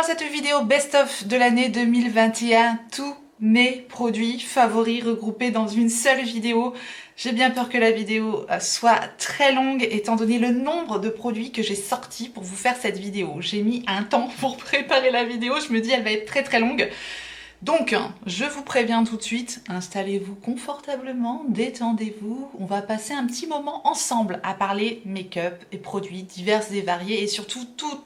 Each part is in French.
dans cette vidéo best-of de l'année 2021, tous mes produits favoris regroupés dans une seule vidéo. J'ai bien peur que la vidéo soit très longue étant donné le nombre de produits que j'ai sortis pour vous faire cette vidéo. J'ai mis un temps pour préparer la vidéo, je me dis elle va être très longue. Donc, je vous préviens tout de suite, installez-vous confortablement, détendez-vous. On va passer un petit moment ensemble à parler make-up et produits divers et variés et surtout tout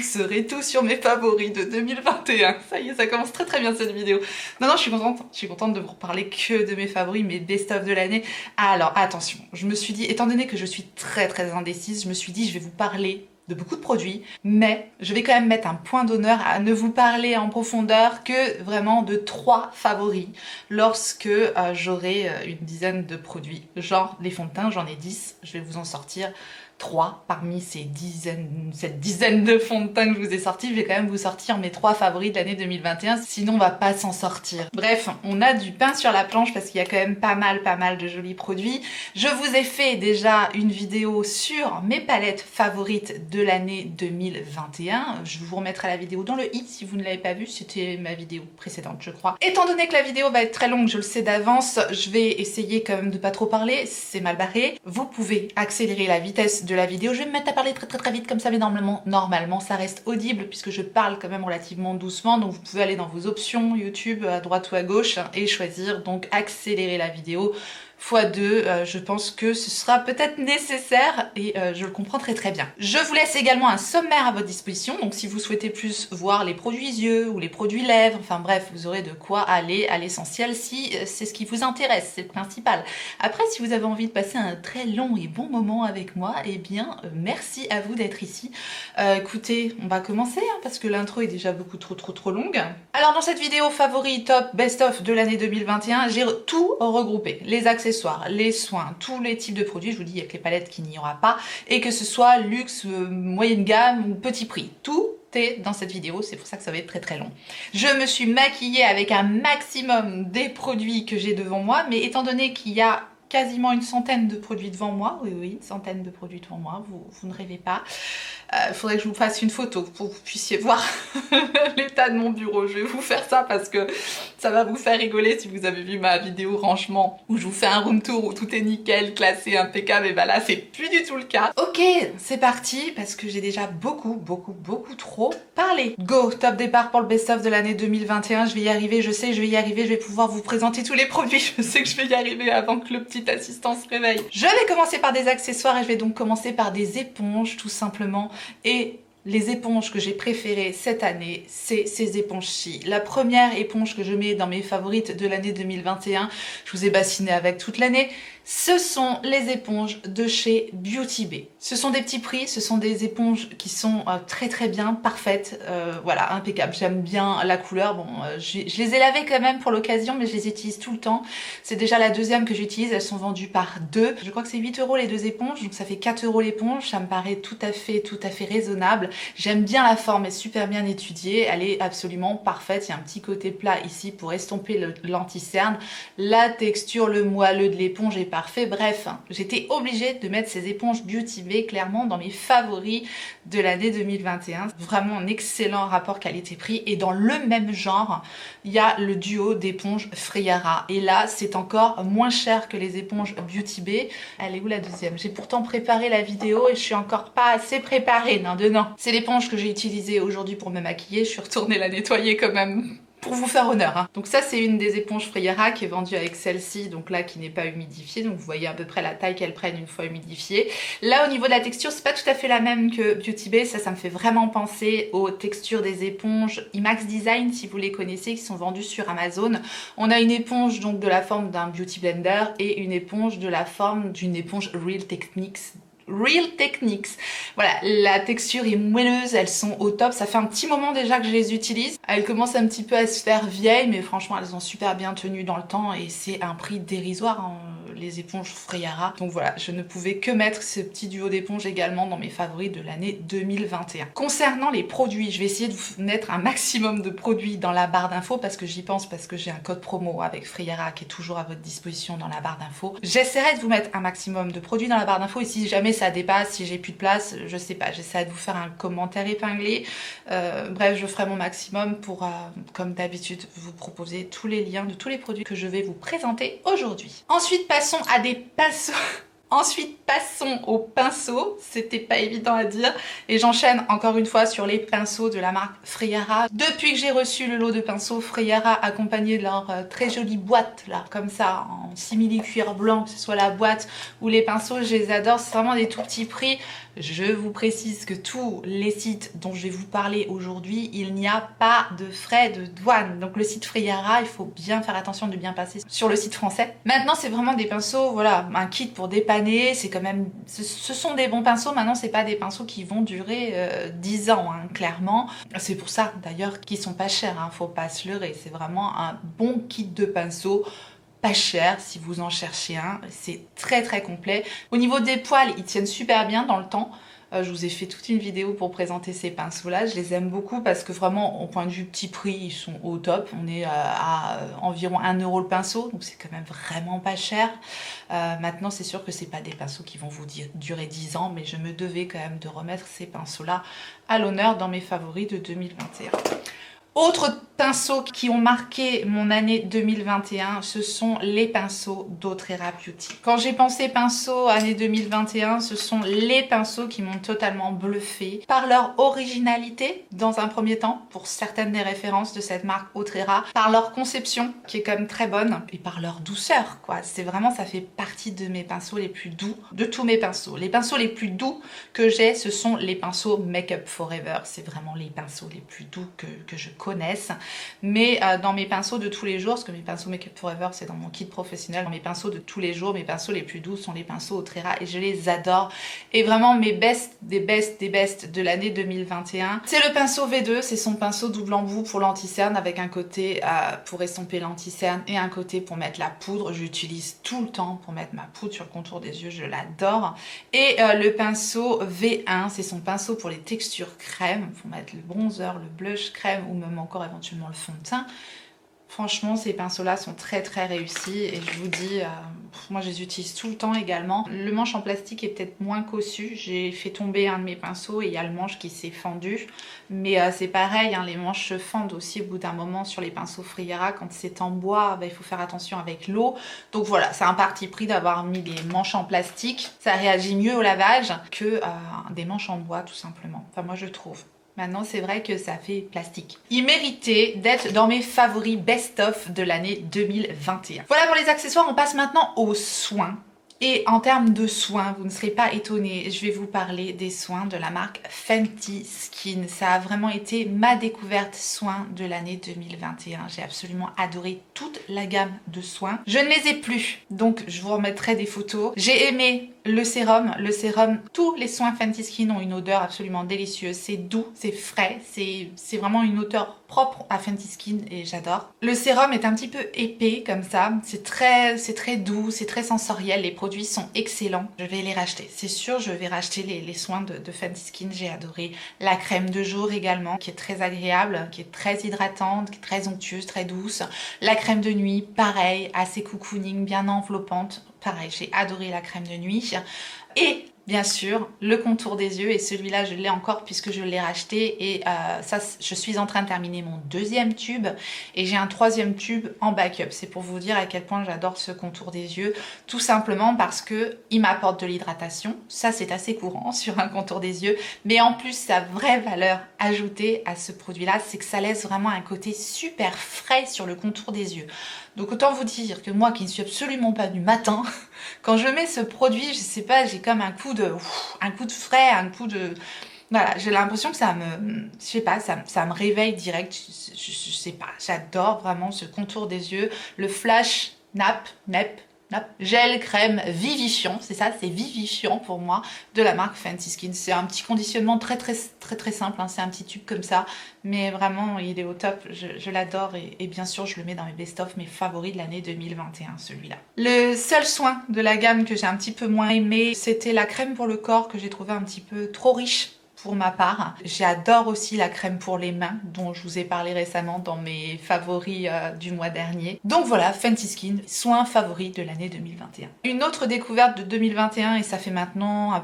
serait tout sur mes favoris de 2021. Ça y est, ça commence très bien cette vidéo. Non, je suis contente de vous reparler que de mes favoris, mes best-of de l'année. Alors, attention, je me suis dit, étant donné que je suis très indécise, je me suis dit, je vais vous parler de beaucoup de produits, mais je vais quand même mettre un point d'honneur à ne vous parler en profondeur que vraiment de 3 favoris lorsque j'aurai une dizaine de produits. Genre les fonds de teint, j'en ai 10, je vais vous en sortir 3 parmi cette dizaine de fonds de teint que je vous ai sortis. Je vais quand même vous sortir mes 3 favoris de l'année 2021, sinon on va pas s'en sortir. Bref, on a du pain sur la planche parce qu'il y a quand même pas mal de jolis produits. Je vous ai fait déjà une vidéo sur mes palettes favorites de l'année 2021. Je vous remettrai la vidéo dans le i si vous ne l'avez pas vue, c'était ma vidéo précédente je crois. Étant donné que la vidéo va être très longue, je le sais d'avance, je vais essayer quand même de pas trop parler, c'est mal barré. Vous pouvez accélérer la vitesse de la vidéo, je vais me mettre à parler très vite comme ça, mais normalement ça reste audible puisque je parle quand même relativement doucement, donc vous pouvez aller dans vos options YouTube à droite ou à gauche et choisir donc accélérer la vidéo x2, je pense que ce sera peut-être nécessaire et je le comprends très bien. Je vous laisse également un sommaire à votre disposition, donc si vous souhaitez plus voir les produits yeux ou les produits lèvres, enfin bref, vous aurez de quoi aller à l'essentiel si c'est ce qui vous intéresse, c'est le principal. Après, si vous avez envie de passer un très long et bon moment avec moi, eh bien merci à vous d'être ici. Écoutez, on va commencer parce que l'intro est déjà beaucoup trop longue. Alors dans cette vidéo favori top best-of de l'année 2021, j'ai tout regroupé, les accessoires, les soins, tous les types de produits. Je vous dis, il y a que les palettes qu'il n'y aura pas, et que ce soit luxe, moyenne gamme ou petit prix, tout est dans cette vidéo, c'est pour ça que ça va être très long. Je me suis maquillée avec un maximum des produits que j'ai devant moi, mais étant donné qu'il y a quasiment une centaine de produits devant moi, oui, une centaine de produits devant moi, vous ne rêvez pas. Il faudrait que je vous fasse une photo pour que vous puissiez voir l'état de mon bureau. Je vais vous faire ça parce que ça va vous faire rigoler si vous avez vu ma vidéo rangement où je vous fais un room tour où tout est nickel, classé, impeccable, et bah là c'est plus du tout le cas. Ok, c'est parti parce que j'ai déjà beaucoup trop parlé. Go, top départ pour le best-of de l'année 2021, je vais y arriver, je sais, je vais y arriver, je vais pouvoir vous présenter tous les produits, je sais que je vais y arriver avant que le petit assistant se réveille. Je vais commencer par des accessoires et je vais donc commencer par des éponges tout simplement. Et les éponges que j'ai préférées cette année, c'est ces éponges-ci. La première éponge que je mets dans mes favorites de l'année 2021, je vous ai bassiné avec toute l'année, ce sont les éponges de chez Beauty Bay. Ce sont des petits prix, ce sont des éponges qui sont très bien, parfaites, voilà, impeccables. J'aime bien la couleur, bon, je les ai lavées quand même pour l'occasion, mais je les utilise tout le temps. C'est déjà la deuxième que j'utilise, elles sont vendues par 2. Je crois que c'est 8 € les 2 éponges, donc ça fait 4 € l'éponge, ça me paraît tout à fait raisonnable. J'aime bien la forme, elle est super bien étudiée, elle est absolument parfaite. Il y a un petit côté plat ici pour estomper l'anti-cerne. La texture, le moelleux de l'éponge est parfait. Bref, j'étais obligée de mettre ces éponges Beauty Bay clairement dans mes favoris de l'année 2021. Vraiment un excellent rapport qualité-prix. Et dans le même genre, il y a le duo d'éponges Friara. Et là, c'est encore moins cher que les éponges Beauty Bay. Elle est où la deuxième? J'ai pourtant préparé la vidéo et je suis encore pas assez préparée. Non. C'est l'éponge que j'ai utilisée aujourd'hui pour me maquiller. Je suis retournée la nettoyer quand même pour vous faire honneur, hein. Donc ça c'est une des éponges Friara qui est vendue avec celle-ci, donc là qui n'est pas humidifiée, donc vous voyez à peu près la taille qu'elles prennent une fois humidifiées. Là au niveau de la texture, c'est pas tout à fait la même que Beauty Bay, ça me fait vraiment penser aux textures des éponges IMAX Design, si vous les connaissez, qui sont vendues sur Amazon. On a une éponge donc de la forme d'un Beauty Blender et une éponge de la forme d'une éponge Real Techniques. Voilà, la texture est moelleuse, elles sont au top. Ça fait un petit moment déjà que je les utilise. Elles commencent un petit peu à se faire vieilles, mais franchement, elles ont super bien tenu dans le temps et c'est un prix dérisoire, hein. les éponges Friara. Donc voilà, je ne pouvais que mettre ce petit duo d'éponges également dans mes favoris de l'année 2021. Concernant les produits, je vais essayer de vous mettre un maximum de produits dans la barre d'infos parce que j'y pense, parce que j'ai un code promo avec Friara qui est toujours à votre disposition dans la barre d'infos. J'essaierai de vous mettre un maximum de produits dans la barre d'infos et si jamais ça dépasse, si j'ai plus de place, je sais pas, j'essaierai de vous faire un commentaire épinglé. Bref, je ferai mon maximum pour, comme d'habitude, vous proposer tous les liens de tous les produits que je vais vous présenter aujourd'hui. Ensuite, passons à des pinceaux. Ensuite, passons aux pinceaux. C'était pas évident à dire. Et j'enchaîne encore une fois sur les pinceaux de la marque Friara. Depuis que j'ai reçu le lot de pinceaux Friara accompagné de leur très jolie boîte, là, comme ça, en simili-cuir blanc, que ce soit la boîte ou les pinceaux, je les adore. C'est vraiment des tout petits prix. Je vous précise que tous les sites dont je vais vous parler aujourd'hui, il n'y a pas de frais de douane. Donc le site Friara, il faut bien faire attention de bien passer sur le site français. Maintenant, c'est vraiment des pinceaux, voilà, un kit pour dépanner. C'est quand même, ce sont des bons pinceaux. Maintenant, c'est pas des pinceaux qui vont durer 10 ans, hein, clairement. C'est pour ça, d'ailleurs, qu'ils sont pas chers. Hein, faut pas se leurrer. C'est vraiment un bon kit de pinceaux. Pas cher si vous en cherchez un, c'est très très complet. Au niveau des poils, ils tiennent super bien dans le temps. Je vous ai fait toute une vidéo pour présenter ces pinceaux là, je les aime beaucoup parce que vraiment au point de vue petit prix ils sont au top. On est à environ 1 € le pinceau, donc c'est quand même vraiment pas cher. Maintenant c'est sûr que c'est pas des pinceaux qui vont vous durer 10 ans, mais je me devais quand même de remettre ces pinceaux là à l'honneur dans mes favoris de 2021. Autres pinceaux qui ont marqué mon année 2021, ce sont les pinceaux d'Autrera Beauty. Quand j'ai pensé pinceaux année 2021, ce sont les pinceaux qui m'ont totalement bluffé par leur originalité dans un premier temps, pour certaines des références de cette marque Autrera, par leur conception qui est quand même très bonne et par leur douceur quoi. C'est vraiment, ça fait partie de mes pinceaux les plus doux, de tous mes pinceaux. Les pinceaux les plus doux que j'ai, ce sont les pinceaux Make Up Forever. C'est vraiment les pinceaux les plus doux que je connaisse. Mais dans mes pinceaux de tous les jours, parce que mes pinceaux Make Up Forever c'est dans mon kit professionnel, dans mes pinceaux de tous les jours, mes pinceaux les plus doux sont les pinceaux Autrera et je les adore. Et vraiment mes best des best de l'année 2021, c'est le pinceau V2, c'est son pinceau double embout pour l'anti-cerne avec un côté pour estomper l'anti-cerne et un côté pour mettre la poudre. J'utilise tout le temps pour mettre ma poudre sur le contour des yeux, je l'adore. Et le pinceau V1, c'est son pinceau pour les textures crème, pour mettre le bronzer, le blush crème ou même encore éventuellement le fond de teint. Franchement, ces pinceaux-là sont très très réussis et je vous dis, moi je les utilise tout le temps également. Le manche en plastique est peut-être moins cossu. J'ai fait tomber un de mes pinceaux et il y a le manche qui s'est fendu. Mais c'est pareil, hein, les manches se fendent aussi au bout d'un moment sur les pinceaux Friara. Quand c'est en bois, bah, il faut faire attention avec l'eau. Donc voilà, c'est un parti pris d'avoir mis des manches en plastique. Ça réagit mieux au lavage que des manches en bois tout simplement. Enfin moi je trouve. Maintenant, c'est vrai que ça fait plastique. Il méritait d'être dans mes favoris best-of de l'année 2021. Voilà pour les accessoires, on passe maintenant aux soins. Et en termes de soins, vous ne serez pas étonnés, je vais vous parler des soins de la marque Fenty Skin. Ça a vraiment été ma découverte soins de l'année 2021. J'ai absolument adoré toute la gamme de soins. Je ne les ai plus, donc je vous remettrai des photos. J'ai aimé le sérum, tous les soins Fenty Skin ont une odeur absolument délicieuse. C'est doux, c'est frais, c'est vraiment une odeur propre à Fenty Skin et j'adore. Le sérum est un petit peu épais comme ça, c'est très doux, c'est très sensoriel, les produits sont excellents. Je vais les racheter, c'est sûr, je vais racheter les soins de Fenty Skin, j'ai adoré. La crème de jour également, qui est très agréable, qui est très hydratante, qui est très onctueuse, très douce. La crème de nuit, pareil, assez cocooning, bien enveloppante. Pareil, j'ai adoré la crème de nuit. Et bien sûr, le contour des yeux, et celui-là je l'ai encore puisque je l'ai racheté et ça, je suis en train de terminer mon deuxième tube et j'ai un troisième tube en backup. C'est pour vous dire à quel point j'adore ce contour des yeux, tout simplement parce que il m'apporte de l'hydratation, ça c'est assez courant sur un contour des yeux, mais en plus sa vraie valeur ajoutée à ce produit-là, c'est que ça laisse vraiment un côté super frais sur le contour des yeux. Donc autant vous dire que moi qui ne suis absolument pas du matin, quand je mets ce produit, je sais pas, j'ai comme un coup de frais, un coup de... Voilà, j'ai l'impression que ça me... Je sais pas, ça me réveille direct, je sais pas, j'adore vraiment ce contour des yeux, le flash nap, Hop. Gel crème vivifiant, c'est ça, c'est vivifiant pour moi, de la marque Fenty Skin. C'est un petit conditionnement très simple, hein. C'est un petit tube comme ça, mais vraiment il est au top, je l'adore et bien sûr je le mets dans mes best-of, mes favoris de l'année 2021, celui-là. Le seul soin de la gamme que j'ai un petit peu moins aimé, c'était la crème pour le corps que j'ai trouvé un petit peu trop riche pour ma part. J'adore aussi la crème pour les mains dont je vous ai parlé récemment dans mes favoris du mois dernier. Donc voilà, Fenty Skin, soin favori de l'année 2021. Une autre découverte de 2021 et ça fait maintenant un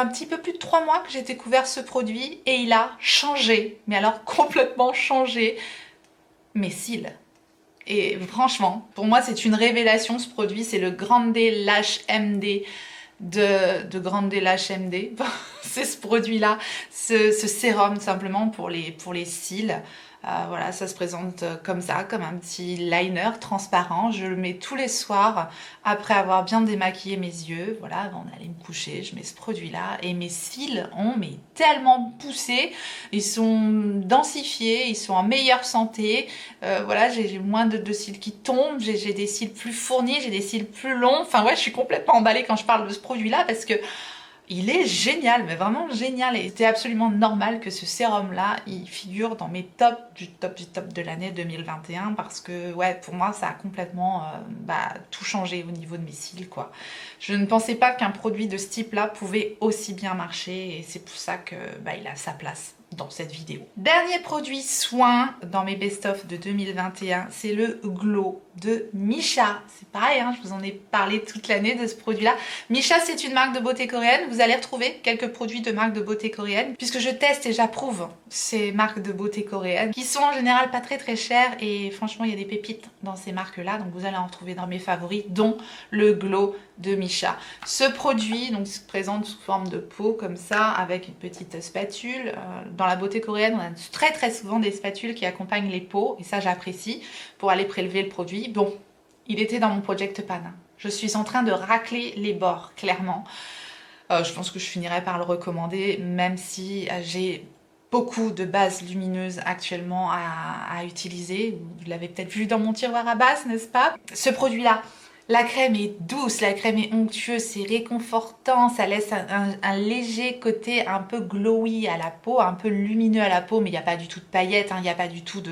petit peu plus de 3 mois que j'ai découvert ce produit et il a changé, mais alors complètement changé mes cils. Et franchement, pour moi c'est une révélation ce produit, c'est le Grande Lash MD de Grande Lash MD. C'est ce produit-là, ce sérum simplement pour les cils. Voilà, ça se présente comme ça, comme un petit liner transparent. Je le mets tous les soirs après avoir bien démaquillé mes yeux. Voilà, avant d'aller me coucher, je mets ce produit-là et mes cils ont tellement poussé. Ils sont densifiés, ils sont en meilleure santé. Voilà, j'ai moins de cils qui tombent, j'ai des cils plus fournis, j'ai des cils plus longs. Enfin ouais, je suis complètement emballée quand je parle de ce produit-là parce que il est génial, mais vraiment génial. Et c'était absolument normal que ce sérum-là, il figure dans mes tops du top de l'année 2021 parce que, ouais, pour moi, ça a complètement tout changé au niveau de mes cils, quoi. Je ne pensais pas qu'un produit de ce type-là pouvait aussi bien marcher et c'est pour ça que il a sa place dans cette vidéo. Dernier produit soin dans mes best-of de 2021, c'est le Glow de Missha. C'est pareil, hein, je vous en ai parlé toute l'année de ce produit-là. Missha, c'est une marque de beauté coréenne. Vous allez retrouver quelques produits de marques de beauté coréenne puisque je teste et j'approuve ces marques de beauté coréennes qui sont en général pas très chères et franchement, il y a des pépites dans ces marques-là. Donc vous allez en retrouver dans mes favoris, dont le Glow de Missha. Ce produit donc se présente sous forme de pot comme ça avec une petite spatule. Dans la beauté coréenne, on a très souvent des spatules qui accompagnent les pots et ça j'apprécie pour aller prélever le produit. Bon, il était dans mon project pan. Je suis en train de racler les bords, clairement. Je pense que je finirai par le recommander, même si j'ai beaucoup de bases lumineuses actuellement à utiliser. Vous l'avez peut-être vu dans mon tiroir à base, n'est-ce pas? Ce produit-là, la crème est douce, la crème est onctueuse, c'est réconfortant, ça laisse un léger côté un peu glowy à la peau, un peu lumineux à la peau, mais il n'y a pas du tout de paillettes, hein, il n'y a pas du tout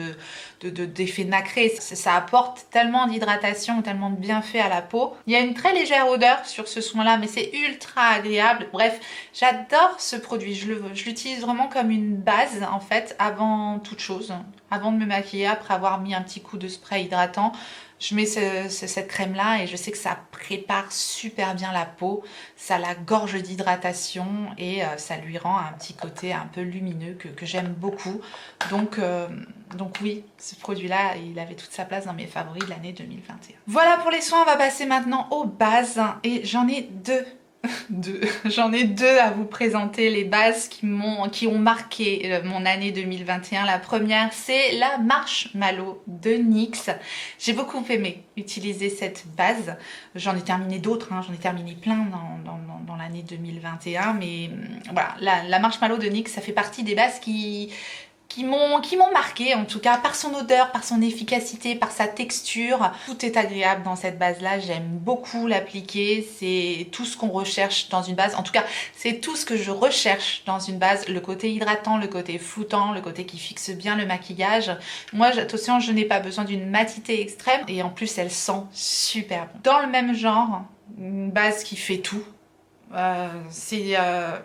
d'effet nacré. Ça apporte tellement d'hydratation, tellement de bienfaits à la peau. Il y a une très légère odeur sur ce soin-là, mais c'est ultra agréable. Bref, j'adore ce produit, je l'utilise vraiment comme une base en fait, avant toute chose, avant de me maquiller, après avoir mis un petit coup de spray hydratant. Je mets cette crème là et je sais que ça prépare super bien la peau, ça la gorge d'hydratation et ça lui rend un petit côté un peu lumineux que j'aime beaucoup. Donc oui, ce produit là, il avait toute sa place dans mes favoris de l'année 2021. Voilà pour les soins, on va passer maintenant aux bases et j'en ai deux. J'en ai deux à vous présenter, les bases qui ont marqué mon année 2021. La première, c'est la Marshmallow de NYX. J'ai beaucoup aimé utiliser cette base. J'en ai terminé d'autres, hein, j'en ai terminé plein dans l'année 2021, mais voilà, la Marshmallow de NYX, ça fait partie des bases qui m'ont marqué, en tout cas par son odeur, par son efficacité, par sa texture. Tout est agréable dans cette base-là, j'aime beaucoup l'appliquer, c'est tout ce qu'on recherche dans une base. En tout cas, c'est tout ce que je recherche dans une base, le côté hydratant, le côté floutant, le côté qui fixe bien le maquillage. Moi, attention, je n'ai pas besoin d'une matité extrême et en plus, elle sent super bon. Dans le même genre, une base qui fait tout. C'est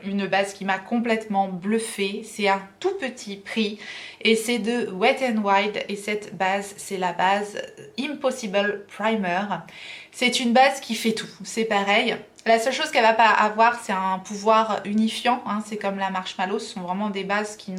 une base qui m'a complètement bluffée, c'est un tout petit prix et c'est de Wet n Wild et cette base c'est la base Impossible Primer. C'est une base qui fait tout, c'est pareil. La seule chose qu'elle va pas avoir, c'est un pouvoir unifiant, hein. C'est comme la Marshmallow, ce sont vraiment des bases qui ne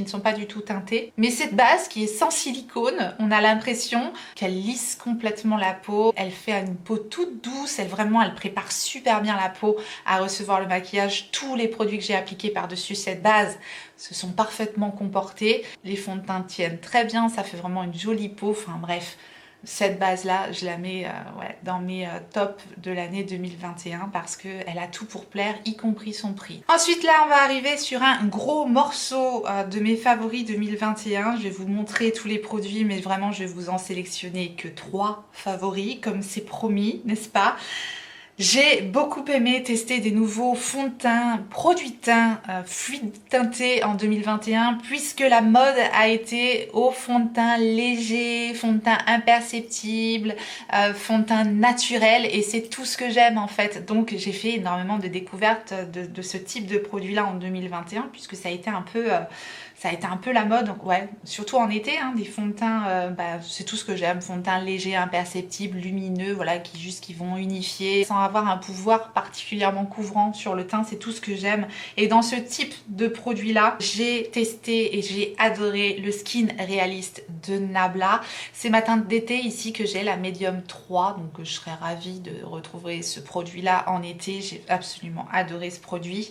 sont pas du tout teintées. Mais cette base qui est sans silicone, on a l'impression qu'elle lisse complètement la peau, elle fait une peau toute douce, elle prépare super bien la peau à recevoir le maquillage. Tous les produits que j'ai appliqués par-dessus cette base se sont parfaitement comportés. Les fonds de teint tiennent très bien, ça fait vraiment une jolie peau, enfin bref. Cette base-là, je la mets ouais, dans mes tops de l'année 2021 parce qu'elle a tout pour plaire, y compris son prix. Ensuite, là, on va arriver sur un gros morceau de mes favoris 2021. Je vais vous montrer tous les produits, mais vraiment, je vais vous en sélectionner que 3 favoris, comme c'est promis, n'est-ce pas? J'ai beaucoup aimé tester des nouveaux fonds de teint, produits de teint fluide teintés en 2021 puisque la mode a été au fond de teint léger, fond de teint imperceptible, fond de teint naturel et c'est tout ce que j'aime en fait. Donc j'ai fait énormément de découvertes de ce type de produit là en 2021 puisque ça a été un peu... ça a été un peu la mode, donc ouais, surtout en été, hein, des fonds de teint, c'est tout ce que j'aime, fonds de teint léger, imperceptibles, lumineux, voilà, qui vont unifier, sans avoir un pouvoir particulièrement couvrant sur le teint, c'est tout ce que j'aime. Et dans ce type de produit-là, j'ai testé et j'ai adoré le Skin Realist de Nabla. C'est ma teinte d'été ici que j'ai, la Medium 3, donc je serais ravie de retrouver ce produit-là en été, j'ai absolument adoré ce produit.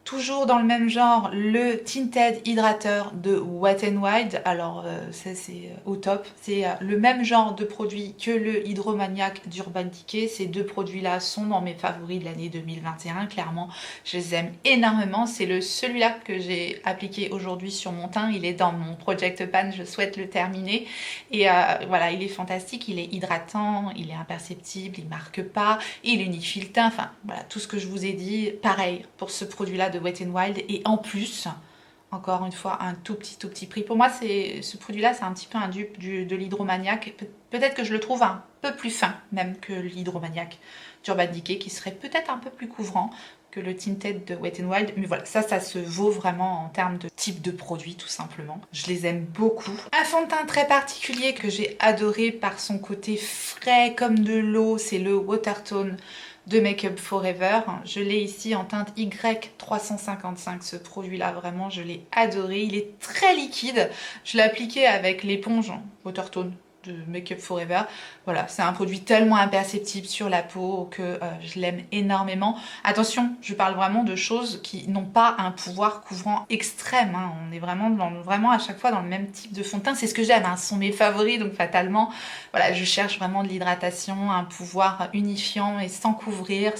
Toujours dans le même genre, le Tinted Hydrateur de Wet n Wild. Alors ça c'est au top. C'est le même genre de produit que le Hydromaniac d'Urban Decay. Ces deux produits-là sont dans mes favoris de l'année 2021. Clairement, je les aime énormément. C'est celui-là que j'ai appliqué aujourd'hui sur mon teint. Il est dans mon Project Pan. Je souhaite le terminer. Et voilà, il est fantastique. Il est hydratant, il est imperceptible, il marque pas, il unifie le teint. Enfin, voilà, tout ce que je vous ai dit. Pareil pour ce produit-là de Wet n Wild et en plus encore une fois un tout petit prix. Pour moi ce produit là c'est un petit peu un dupe de l'Hydromaniac, peut-être que je le trouve un peu plus fin même que l'Hydromaniac d'Urban Decay qui serait peut-être un peu plus couvrant que le Tinted de Wet n Wild, mais voilà, ça se vaut vraiment en termes de type de produit tout simplement. Je les aime beaucoup. Un fond de teint très particulier que j'ai adoré par son côté frais comme de l'eau, c'est le Watertone de Make Up For Ever. Je l'ai ici en teinte Y355, ce produit-là, vraiment, je l'ai adoré. Il est très liquide. Je l'ai appliqué avec l'éponge Watertone de Make Up For Ever. Voilà, c'est un produit tellement imperceptible sur la peau que je l'aime énormément. Attention, je parle vraiment de choses qui n'ont pas un pouvoir couvrant extrême. Hein. On est vraiment à chaque fois dans le même type de fond de teint. C'est ce que j'aime, hein. Ce sont mes favoris, donc fatalement, voilà, je cherche vraiment de l'hydratation, un pouvoir unifiant et sans couvrir,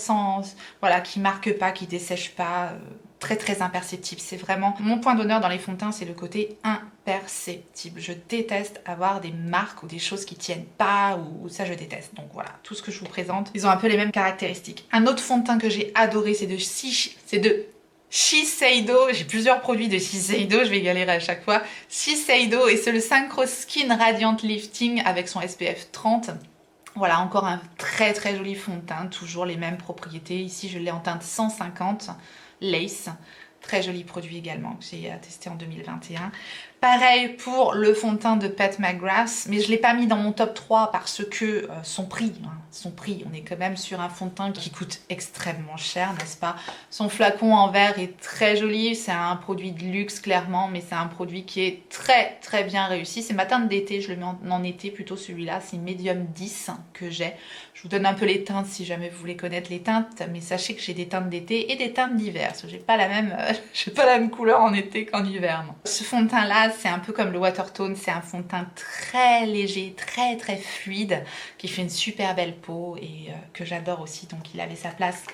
voilà, qui marque pas, qui dessèche pas. Très imperceptible. C'est vraiment mon point d'honneur dans les fonds de teint, c'est le côté imperceptible. Je déteste avoir des marques ou des choses qui tiennent pas, ou ça je déteste. Donc voilà, tout ce que je vous présente, ils ont un peu les mêmes caractéristiques. Un autre fond de teint que j'ai adoré, c'est de Shiseido. J'ai plusieurs produits de Shiseido, je vais galérer à chaque fois. Shiseido, et c'est le Synchro Skin Radiant Lifting avec son SPF 30. Voilà, encore un très joli fond de teint, toujours les mêmes propriétés. Ici, je l'ai en teinte 150. Lace, très joli produit également que j'ai testé en 2021. Pareil pour le fond de teint de Pat McGrath, mais je ne l'ai pas mis dans mon top 3 parce que son prix, on est quand même sur un fond de teint qui coûte extrêmement cher, n'est-ce pas? Son flacon en verre est très joli, c'est un produit de luxe clairement, mais c'est un produit qui est très bien réussi. C'est ma teinte d'été, je le mets en été plutôt celui-là, c'est Medium 10 que j'ai. Je vous donne un peu les teintes si jamais vous voulez connaître les teintes, mais sachez que j'ai des teintes d'été et des teintes d'hiver, parce que j'ai pas la même couleur en été qu'en hiver. Non. Ce fond de teint là, c'est un peu comme le Watertone, c'est un fond de teint très léger, très fluide, qui fait une super belle peau et que j'adore aussi, donc il avait sa place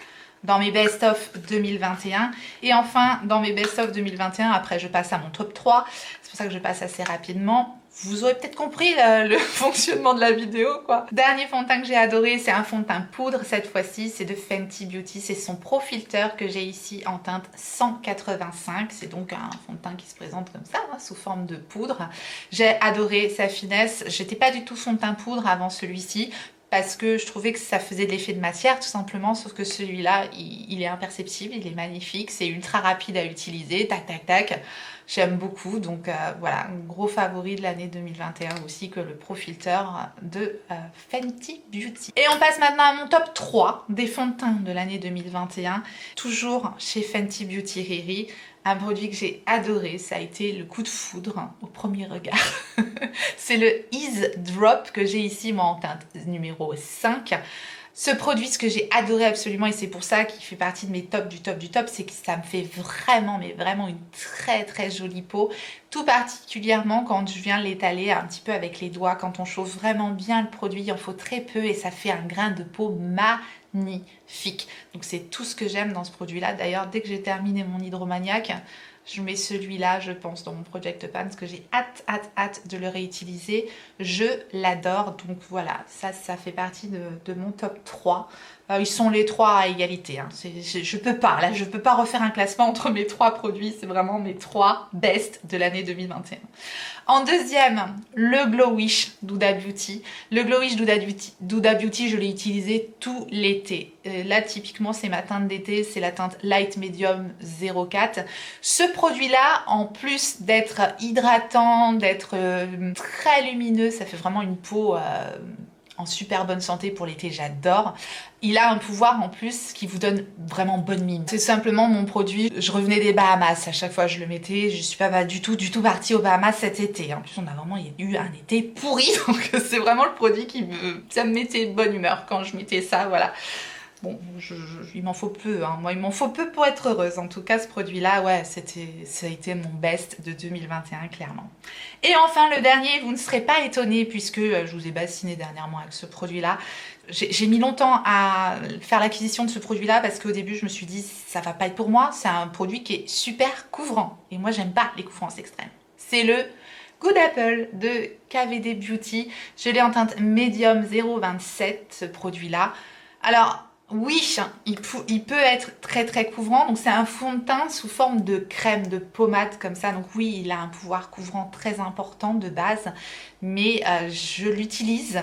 dans mes best-of 2021. Et enfin, dans mes best-of 2021, après je passe à mon top 3, c'est pour ça que je passe assez rapidement. Vous aurez peut-être compris le fonctionnement de la vidéo, quoi. Dernier fond de teint que j'ai adoré, c'est un fond de teint poudre cette fois-ci, c'est de Fenty Beauty, c'est son Pro Filter que j'ai ici en teinte 185, c'est donc un fond de teint qui se présente comme ça, hein, sous forme de poudre. J'ai adoré sa finesse, j'étais pas du tout fond de teint poudre avant celui-ci, parce que je trouvais que ça faisait de l'effet de matière tout simplement, sauf que celui-là, il est imperceptible, il est magnifique, c'est ultra rapide à utiliser, tac, j'aime beaucoup, donc voilà, un gros favori de l'année 2021 aussi que le Pro Filter de Fenty Beauty. Et on passe maintenant à mon top 3 des fonds de teint de l'année 2021, toujours chez Fenty Beauty Riri. Un produit que j'ai adoré, ça a été le coup de foudre au premier regard. C'est le Ease Drop que j'ai ici moi en teinte numéro 5. Ce produit, ce que j'ai adoré absolument, et c'est pour ça qu'il fait partie de mes tops du top du top, c'est que ça me fait vraiment, mais vraiment une très très jolie peau. Tout particulièrement quand je viens l'étaler un petit peu avec les doigts, quand on chauffe vraiment bien le produit, il en faut très peu et ça fait un grain de peau magnifique. Donc c'est tout ce que j'aime dans ce produit-là. D'ailleurs, dès que j'ai terminé mon Hydromaniac, je mets celui-là, je pense, dans mon Project Pan parce que j'ai hâte de le réutiliser. Je l'adore. Donc voilà, ça fait partie de mon top 3. Ils sont les 3 à égalité. Hein. Je peux pas, là, je peux pas refaire un classement entre mes 3 produits. C'est vraiment mes 3 best de l'année 2021. En deuxième, le Glow Wish d'Huda Beauty. Le Glow Wish d'Huda Beauty, je l'ai utilisé tout l'été. Là, typiquement, c'est ma teinte d'été, c'est la teinte Light Medium 04. Ce produit-là, en plus d'être hydratant, d'être très lumineux, ça fait vraiment une peau en super bonne santé pour l'été, j'adore. Il a un pouvoir en plus qui vous donne vraiment bonne mine. C'est simplement mon produit. Je revenais des Bahamas, à chaque fois je le mettais. Je suis pas du tout partie aux Bahamas cet été. En plus, on a vraiment eu un été pourri, donc c'est vraiment le produit ça me mettait de bonne humeur quand je mettais ça, voilà. Bon, il m'en faut peu, hein. Moi il m'en faut peu pour être heureuse. En tout cas, ce produit-là, ouais, ça a été mon best de 2021, clairement. Et enfin, le dernier, vous ne serez pas étonnés puisque je vous ai bassiné dernièrement avec ce produit-là. J'ai mis longtemps à faire l'acquisition de ce produit-là parce qu'au début, je me suis dit, ça va pas être pour moi. C'est un produit qui est super couvrant. Et moi, j'aime pas les couverances extrêmes. C'est le Good Apple de KVD Beauty. Je l'ai en teinte Medium 027, ce produit-là. Alors, oui, il peut être très très couvrant, donc c'est un fond de teint sous forme de crème, de pommade comme ça, donc oui, il a un pouvoir couvrant très important de base, mais je l'utilise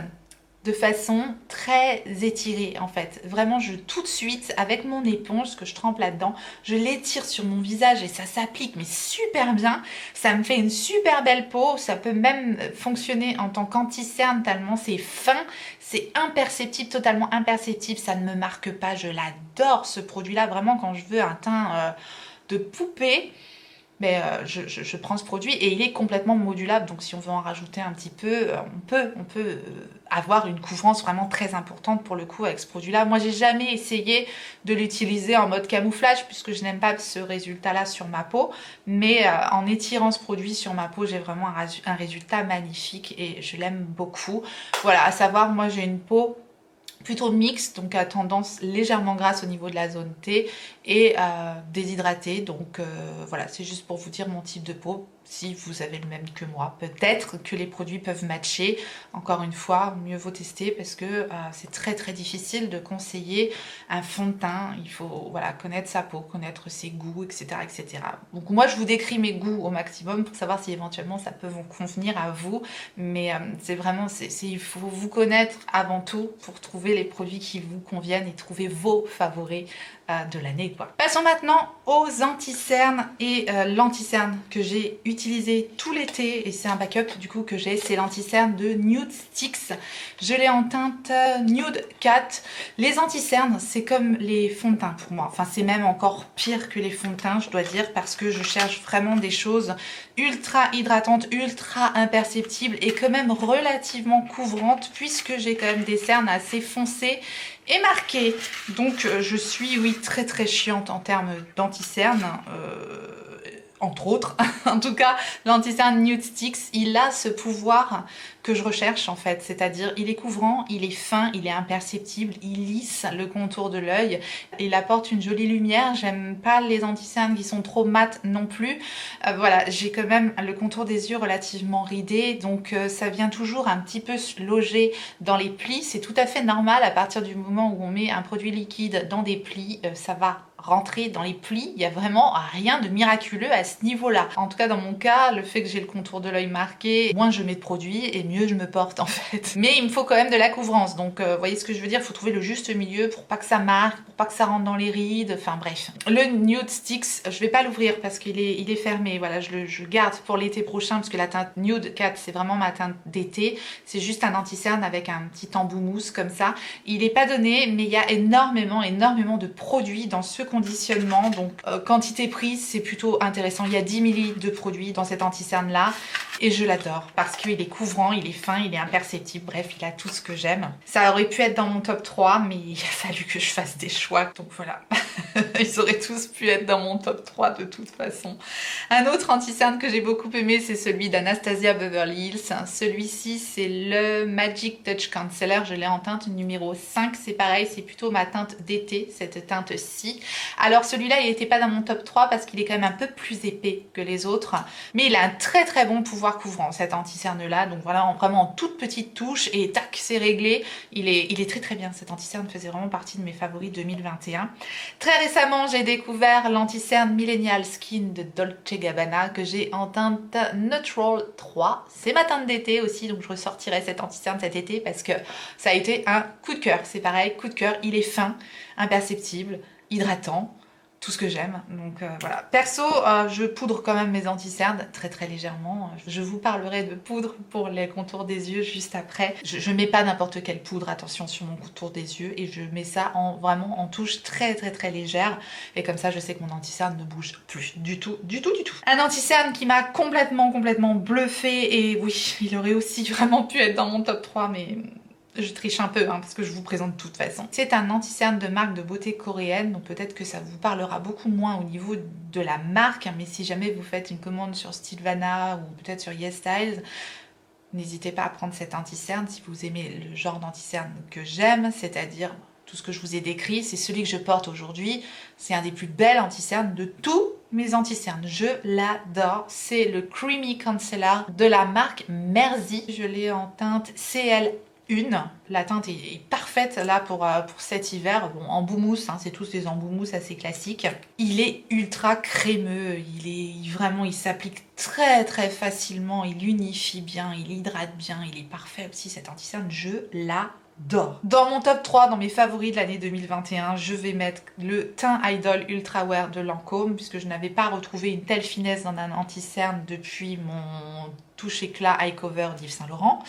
de façon très étirée en fait. Vraiment, tout de suite, avec mon éponge que je trempe là-dedans, je l'étire sur mon visage et ça s'applique mais super bien. Ça me fait une super belle peau. Ça peut même fonctionner en tant qu'anti-cerne tellement c'est fin, c'est imperceptible, totalement imperceptible. Ça ne me marque pas. Je l'adore ce produit-là. Vraiment, quand je veux un teint de poupée, mais je prends ce produit et il est complètement modulable, donc si on veut en rajouter un petit peu, on peut avoir une couvrance vraiment très importante pour le coup avec ce produit-là. Moi, j'ai jamais essayé de l'utiliser en mode camouflage puisque je n'aime pas ce résultat-là sur ma peau, mais en étirant ce produit sur ma peau, j'ai vraiment un résultat magnifique et je l'aime beaucoup. Voilà, à savoir, moi j'ai une peau plutôt mixte, donc à tendance légèrement grasse au niveau de la zone T et déshydratée, donc voilà, c'est juste pour vous dire mon type de peau. Si vous avez le même que moi, peut-être que les produits peuvent matcher. Encore une fois, mieux vaut tester parce que c'est très très difficile de conseiller un fond de teint. Il faut voilà, connaître sa peau, connaître ses goûts, etc., etc. Donc moi, je vous décris mes goûts au maximum pour savoir si éventuellement ça peut vous convenir à vous. Mais c'est vraiment, il faut vous connaître avant tout pour trouver les produits qui vous conviennent et trouver vos favoris de l'année, quoi. Passons maintenant aux anti-cernes et l'anti-cerne que j'ai utilisé tout l'été et c'est un backup du coup que j'ai, c'est l'anti-cerne de Nude Sticks. Je l'ai en teinte Nude 4. Les anti-cernes, c'est comme les fonds de teint pour moi. Enfin, c'est même encore pire que les fonds de teint, je dois dire, parce que je cherche vraiment des choses ultra hydratantes, ultra imperceptibles et quand même relativement couvrantes puisque j'ai quand même des cernes assez foncées et marquées. Donc je suis, oui, très très chiante en termes d'anti-cerne, entre autres. En tout cas, l'anti-cerne Nude Sticks, il a ce pouvoir que je recherche en fait, c'est-à-dire il est couvrant, il est fin, il est imperceptible, il lisse le contour de l'œil, il apporte une jolie lumière. J'aime pas les anti-cernes qui sont trop mat non plus. Voilà, j'ai quand même le contour des yeux relativement ridé, donc ça vient toujours un petit peu se loger dans les plis. C'est tout à fait normal à partir du moment où on met un produit liquide dans des plis, ça va rentrer dans les plis. Il n'y a vraiment rien de miraculeux à ce niveau-là. En tout cas, dans mon cas, le fait que j'ai le contour de l'œil marqué, moins je mets de produit et mieux je me porte en fait. Mais il me faut quand même de la couvrance. Donc, vous voyez ce que je veux dire, il faut trouver le juste milieu pour pas que ça marque, pour pas que ça rentre dans les rides. Enfin bref. Le Nude Sticks, je vais pas l'ouvrir parce qu'il est fermé. Voilà, je garde pour l'été prochain parce que la teinte Nude 4, c'est vraiment ma teinte d'été. C'est juste un anti-cerne avec un petit embout mousse comme ça. Il est pas donné, mais il y a énormément de produits dans ce reconditionnement, donc quantité prix c'est plutôt intéressant. Il y a 10 ml de produit dans cet anti-cerne là et je l'adore parce qu'il est couvrant, il est fin, il est imperceptible, bref il a tout ce que j'aime. Ça aurait pu être dans mon top 3 mais il a fallu que je fasse des choix, donc voilà. Ils auraient tous pu être dans mon top 3 de toute façon. Un autre anti-cerne que j'ai beaucoup aimé, c'est celui d'Anastasia Beverly Hills. Celui-ci, c'est le Magic Touch Concealer. Je l'ai en teinte numéro 5. C'est pareil, c'est plutôt ma teinte d'été, cette teinte-ci. Alors celui-là, il n'était pas dans mon top 3 parce qu'il est quand même un peu plus épais que les autres. Mais il a un très très bon pouvoir couvrant, cet anti-cerne-là. Donc voilà, vraiment en toute petite touche et tac, c'est réglé. Il est très très bien. Cet anti-cerne faisait vraiment partie de mes favoris 2021. Très récemment, j'ai découvert l'anti-cerne Millennial Skin de Dolce Gabbana que j'ai en teinte Neutral 3. C'est ma teinte d'été aussi, donc je ressortirai cet anti-cerne cet été parce que ça a été un coup de cœur. C'est pareil, coup de cœur, il est fin, imperceptible, hydratant. Tout ce que j'aime, donc voilà. Perso, je poudre quand même mes anti-cernes très très légèrement. Je vous parlerai de poudre pour les contours des yeux juste après. Je mets pas n'importe quelle poudre, attention, sur mon contour des yeux, et je mets ça vraiment en touche très très très légère, et comme ça je sais que mon anti-cerne ne bouge plus du tout. Un anti-cerne qui m'a complètement bluffé, et oui, il aurait aussi vraiment pu être dans mon top 3, mais je triche un peu parce que je vous présente de toute façon. C'est un anti-cerne de marque de beauté coréenne, donc peut-être que ça vous parlera beaucoup moins au niveau de la marque, mais si jamais vous faites une commande sur Stylevana ou peut-être sur YesStyle, n'hésitez pas à prendre cet anti-cerne si vous aimez le genre d'anti-cerne que j'aime, c'est-à-dire tout ce que je vous ai décrit, c'est celui que je porte aujourd'hui. C'est un des plus belles anti-cernes de tous mes anti-cernes. Je l'adore. C'est le Creamy Concealer de la marque Merci. Je l'ai en teinte CL1. La teinte est parfaite là pour cet hiver. Bon, embout mousse, c'est tous des embouts mousse assez classiques. Il est ultra crémeux, il s'applique très très facilement, il unifie bien, il hydrate bien, il est parfait aussi cet anti-cerne, je l'adore. Dans mon top 3, dans mes favoris de l'année 2021, je vais mettre le Teint Idol Ultra Wear de Lancôme, puisque je n'avais pas retrouvé une telle finesse dans un anti-cerne depuis mon touche éclat eye cover d'Yves Saint Laurent.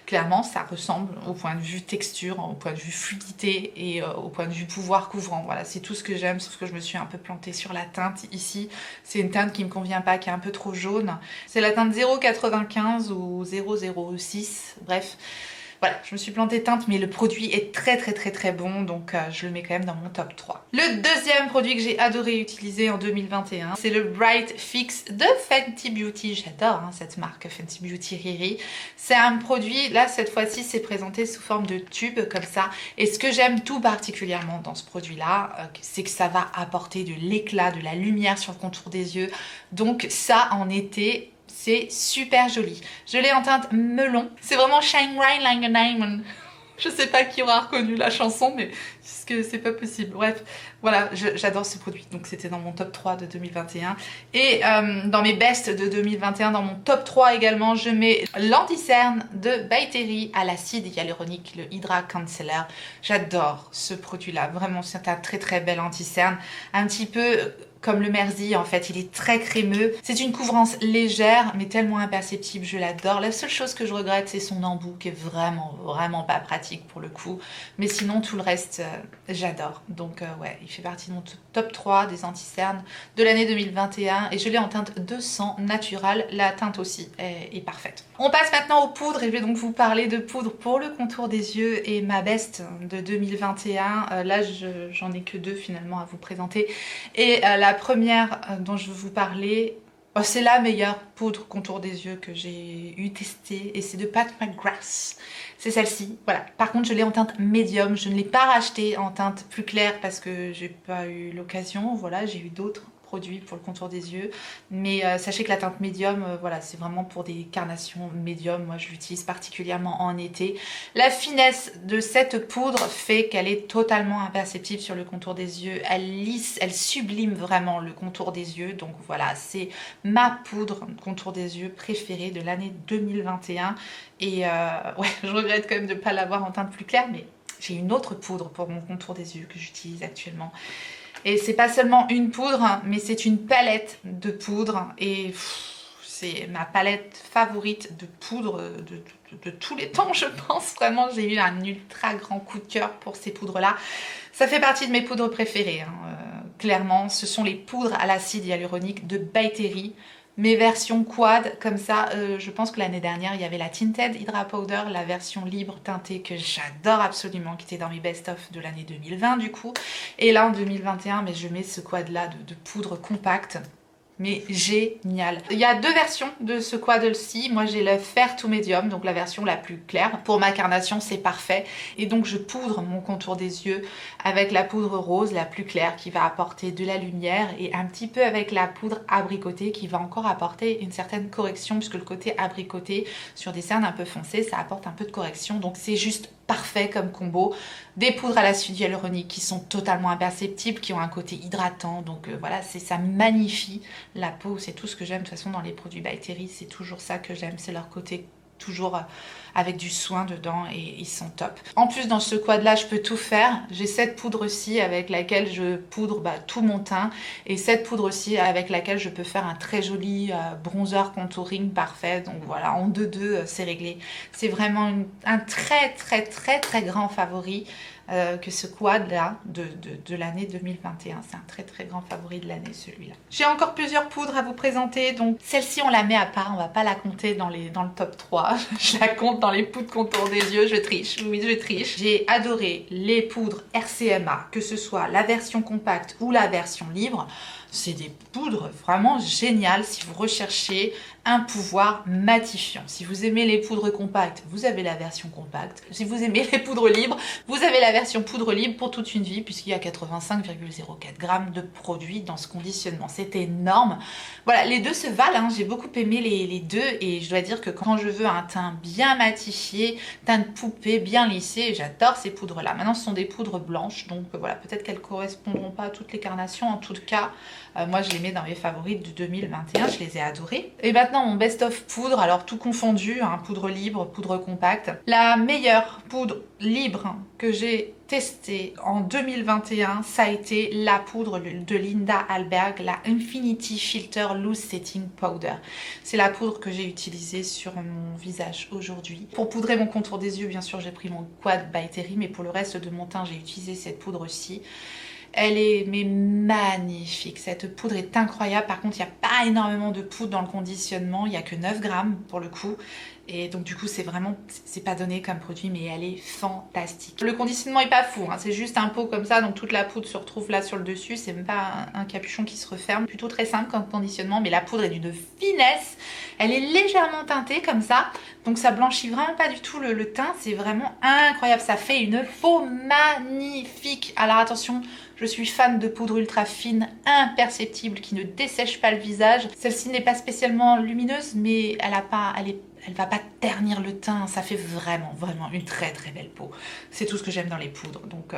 Clairement, ça ressemble au point de vue texture, au point de vue fluidité et au point de vue pouvoir couvrant. Voilà, c'est tout ce que j'aime, sauf que je me suis un peu plantée sur la teinte ici. C'est une teinte qui me convient pas, qui est un peu trop jaune. C'est la teinte 0,95 ou 0,06, bref. Voilà, je me suis plantée de teinte, mais le produit est très bon, donc je le mets quand même dans mon top 3. Le deuxième produit que j'ai adoré utiliser en 2021, c'est le Bright Fix de Fenty Beauty. J'adore cette marque, Fenty Beauty Riri. C'est un produit, là cette fois-ci, c'est présenté sous forme de tube comme ça. Et ce que j'aime tout particulièrement dans ce produit-là, c'est que ça va apporter de l'éclat, de la lumière sur le contour des yeux. Donc ça, en été, c'est super joli. Je l'ai en teinte melon. C'est vraiment Shine Bright Like a Diamond. Je sais pas qui aura reconnu la chanson, mais c'est pas possible. Bref, voilà, j'adore ce produit. Donc c'était dans mon top 3 de 2021. Et dans mes bests de 2021, dans mon top 3 également, je mets l'anti-cerne de By Terry à l'acide hyaluronique, le Hydra Concealer. J'adore ce produit-là. Vraiment, c'est un très bel anti-cerne. Un petit peu comme le Merci, en fait, il est très crémeux. C'est une couvrance légère, mais tellement imperceptible, je l'adore. La seule chose que je regrette, c'est son embout, qui est vraiment pas pratique pour le coup. Mais sinon, tout le reste, j'adore. Donc ouais, il fait partie de mon top 3 des anti-cernes de l'année 2021. Et je l'ai en teinte 200 naturelle. La teinte aussi est parfaite. On passe maintenant aux poudres, et je vais donc vous parler de poudre pour le contour des yeux et ma best de 2021. Là, j'en ai que deux finalement à vous présenter. Et la première dont je veux vous parler, c'est la meilleure poudre contour des yeux que j'ai eu testée, et c'est de Pat McGrath. C'est celle-ci, voilà. Par contre, je l'ai en teinte médium. Je ne l'ai pas rachetée en teinte plus claire parce que j'ai pas eu l'occasion. Voilà, j'ai eu d'autres produit pour le contour des yeux, mais sachez que la teinte médium, voilà, c'est vraiment pour des carnations médium. Moi je l'utilise particulièrement en été. La finesse de cette poudre fait qu'elle est totalement imperceptible sur le contour des yeux. Elle lisse, elle sublime vraiment le contour des yeux. Donc voilà, c'est ma poudre contour des yeux préférée de l'année 2021. Et ouais, je regrette quand même de ne pas l'avoir en teinte plus claire, mais j'ai une autre poudre pour mon contour des yeux que j'utilise actuellement. Et c'est pas seulement une poudre, mais c'est une palette de poudre. Et c'est ma palette favorite de poudre de tous les temps, je pense. Vraiment, j'ai eu un ultra grand coup de cœur pour ces poudres-là. Ça fait partie de mes poudres préférées, clairement, ce sont les poudres à l'acide hyaluronique de By Terry. Mes versions quad, comme ça, je pense que l'année dernière, il y avait la Tinted Hydra Powder, la version libre teintée que j'adore absolument, qui était dans mes best-of de l'année 2020 du coup. Et là, en 2021, mais je mets ce quad-là de poudre compacte. Mais génial. Il y a deux versions de ce quad-ci. Moi j'ai le Fair to Medium, donc la version la plus claire. Pour ma carnation c'est parfait. Et donc je poudre mon contour des yeux avec la poudre rose la plus claire qui va apporter de la lumière et un petit peu avec la poudre abricotée qui va encore apporter une certaine correction puisque le côté abricoté sur des cernes un peu foncées ça apporte un peu de correction. Donc c'est juste parfait comme combo. Des poudres à l'acide hyaluronique qui sont totalement imperceptibles, qui ont un côté hydratant, donc voilà, ça magnifie la peau, c'est tout ce que j'aime de toute façon dans les produits By Terry, c'est toujours ça que j'aime, c'est leur côté toujours avec du soin dedans et ils sont top. En plus dans ce quad là je peux tout faire, j'ai cette poudre-ci avec laquelle je poudre tout mon teint et cette poudre-ci avec laquelle je peux faire un très joli bronzer contouring parfait, donc voilà en 2-2 c'est réglé. C'est vraiment un très grand favori que ce quad là de l'année 2021, c'est un très grand favori de l'année celui-là. J'ai encore plusieurs poudres à vous présenter, donc celle-ci on la met à part, on va pas la compter dans le top 3, je la compte dans les poudres contour des yeux, je triche, oui je triche. J'ai adoré les poudres RCMA, que ce soit la version compacte ou la version libre. C'est des poudres vraiment géniales si vous recherchez un pouvoir matifiant. Si vous aimez les poudres compactes, vous avez la version compacte. Si vous aimez les poudres libres, vous avez la version poudre libre pour toute une vie puisqu'il y a 85,04 g de produits dans ce conditionnement. C'est énorme. Voilà, les deux se valent, hein. J'ai beaucoup aimé les deux et je dois dire que quand je veux un teint bien matifié, teint de poupée, bien lissé, j'adore ces poudres-là. Maintenant, ce sont des poudres blanches, donc voilà, peut-être qu'elles ne correspondront pas à toutes les carnations. En tout cas, moi, je les mets dans mes favoris de 2021, je les ai adorés. Et maintenant, mon best-of poudre, alors tout confondu, hein, poudre libre, poudre compacte. La meilleure poudre libre que j'ai testée en 2021, ça a été la poudre de Linda Alberg, la Infinity Filter Loose Setting Powder. C'est la poudre que j'ai utilisée sur mon visage aujourd'hui. Pour poudrer mon contour des yeux, bien sûr, j'ai pris mon Quad By Terry, mais pour le reste de mon teint, j'ai utilisé cette poudre-ci. Elle est mais magnifique, cette poudre est incroyable. Par contre il n'y a pas énormément de poudre dans le conditionnement, il n'y a que 9 grammes pour le coup. Et donc du coup c'est vraiment, c'est pas donné comme produit mais elle est fantastique. Le conditionnement est pas fou, hein, c'est juste un pot comme ça, donc toute la poudre se retrouve là sur le dessus. C'est même pas un capuchon qui se referme, plutôt très simple comme conditionnement. Mais la poudre est d'une finesse, elle est légèrement teintée comme ça. Donc ça blanchit vraiment pas du tout le teint, c'est vraiment incroyable. Ça fait une peau magnifique. Alors attention, je suis fan de poudre ultra fine, imperceptible, qui ne dessèche pas le visage. Celle-ci n'est pas spécialement lumineuse, mais elle va pas ternir le teint. Ça fait vraiment une très belle peau. C'est tout ce que j'aime dans les poudres. Donc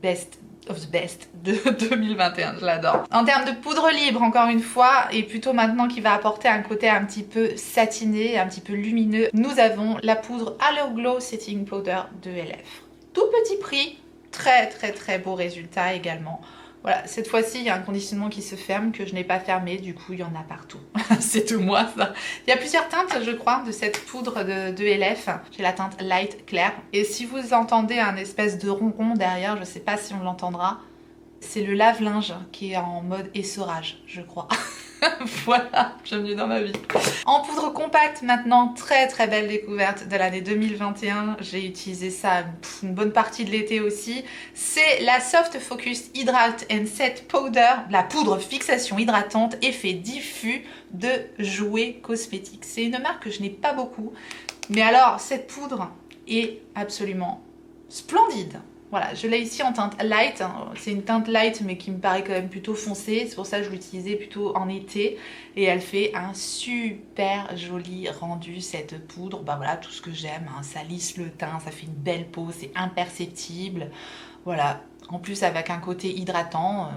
best of the best de 2021, je l'adore. En termes de poudre libre, encore une fois, et plutôt maintenant qui va apporter un côté un petit peu satiné, un petit peu lumineux, nous avons la poudre Halo Glow Setting Powder de LF. Tout petit prix, très beau résultat également. Voilà, cette fois-ci, il y a un conditionnement qui se ferme que je n'ai pas fermé, du coup, il y en a partout. C'est tout moi, ça. Il y a plusieurs teintes, je crois, de cette poudre de LF. J'ai la teinte Light Clair. Et si vous entendez un espèce de ronron derrière, je ne sais pas si on l'entendra, c'est le lave-linge qui est en mode essorage, je crois. Voilà, bienvenue dans ma vie. En poudre compacte maintenant, très belle découverte de l'année 2021. J'ai utilisé ça une bonne partie de l'été aussi. C'est la Soft Focus Hydrate and Set Powder, la poudre fixation hydratante effet diffus de Jouet Cosmétiques. C'est une marque que je n'ai pas beaucoup, mais alors cette poudre est absolument splendide. Voilà, je l'ai ici en teinte light, c'est une teinte light mais qui me paraît quand même plutôt foncée, c'est pour ça que je l'utilisais plutôt en été et elle fait un super joli rendu cette poudre, bah voilà tout ce que j'aime, hein. Ça lisse le teint, ça fait une belle peau, c'est imperceptible, voilà, en plus avec un côté hydratant,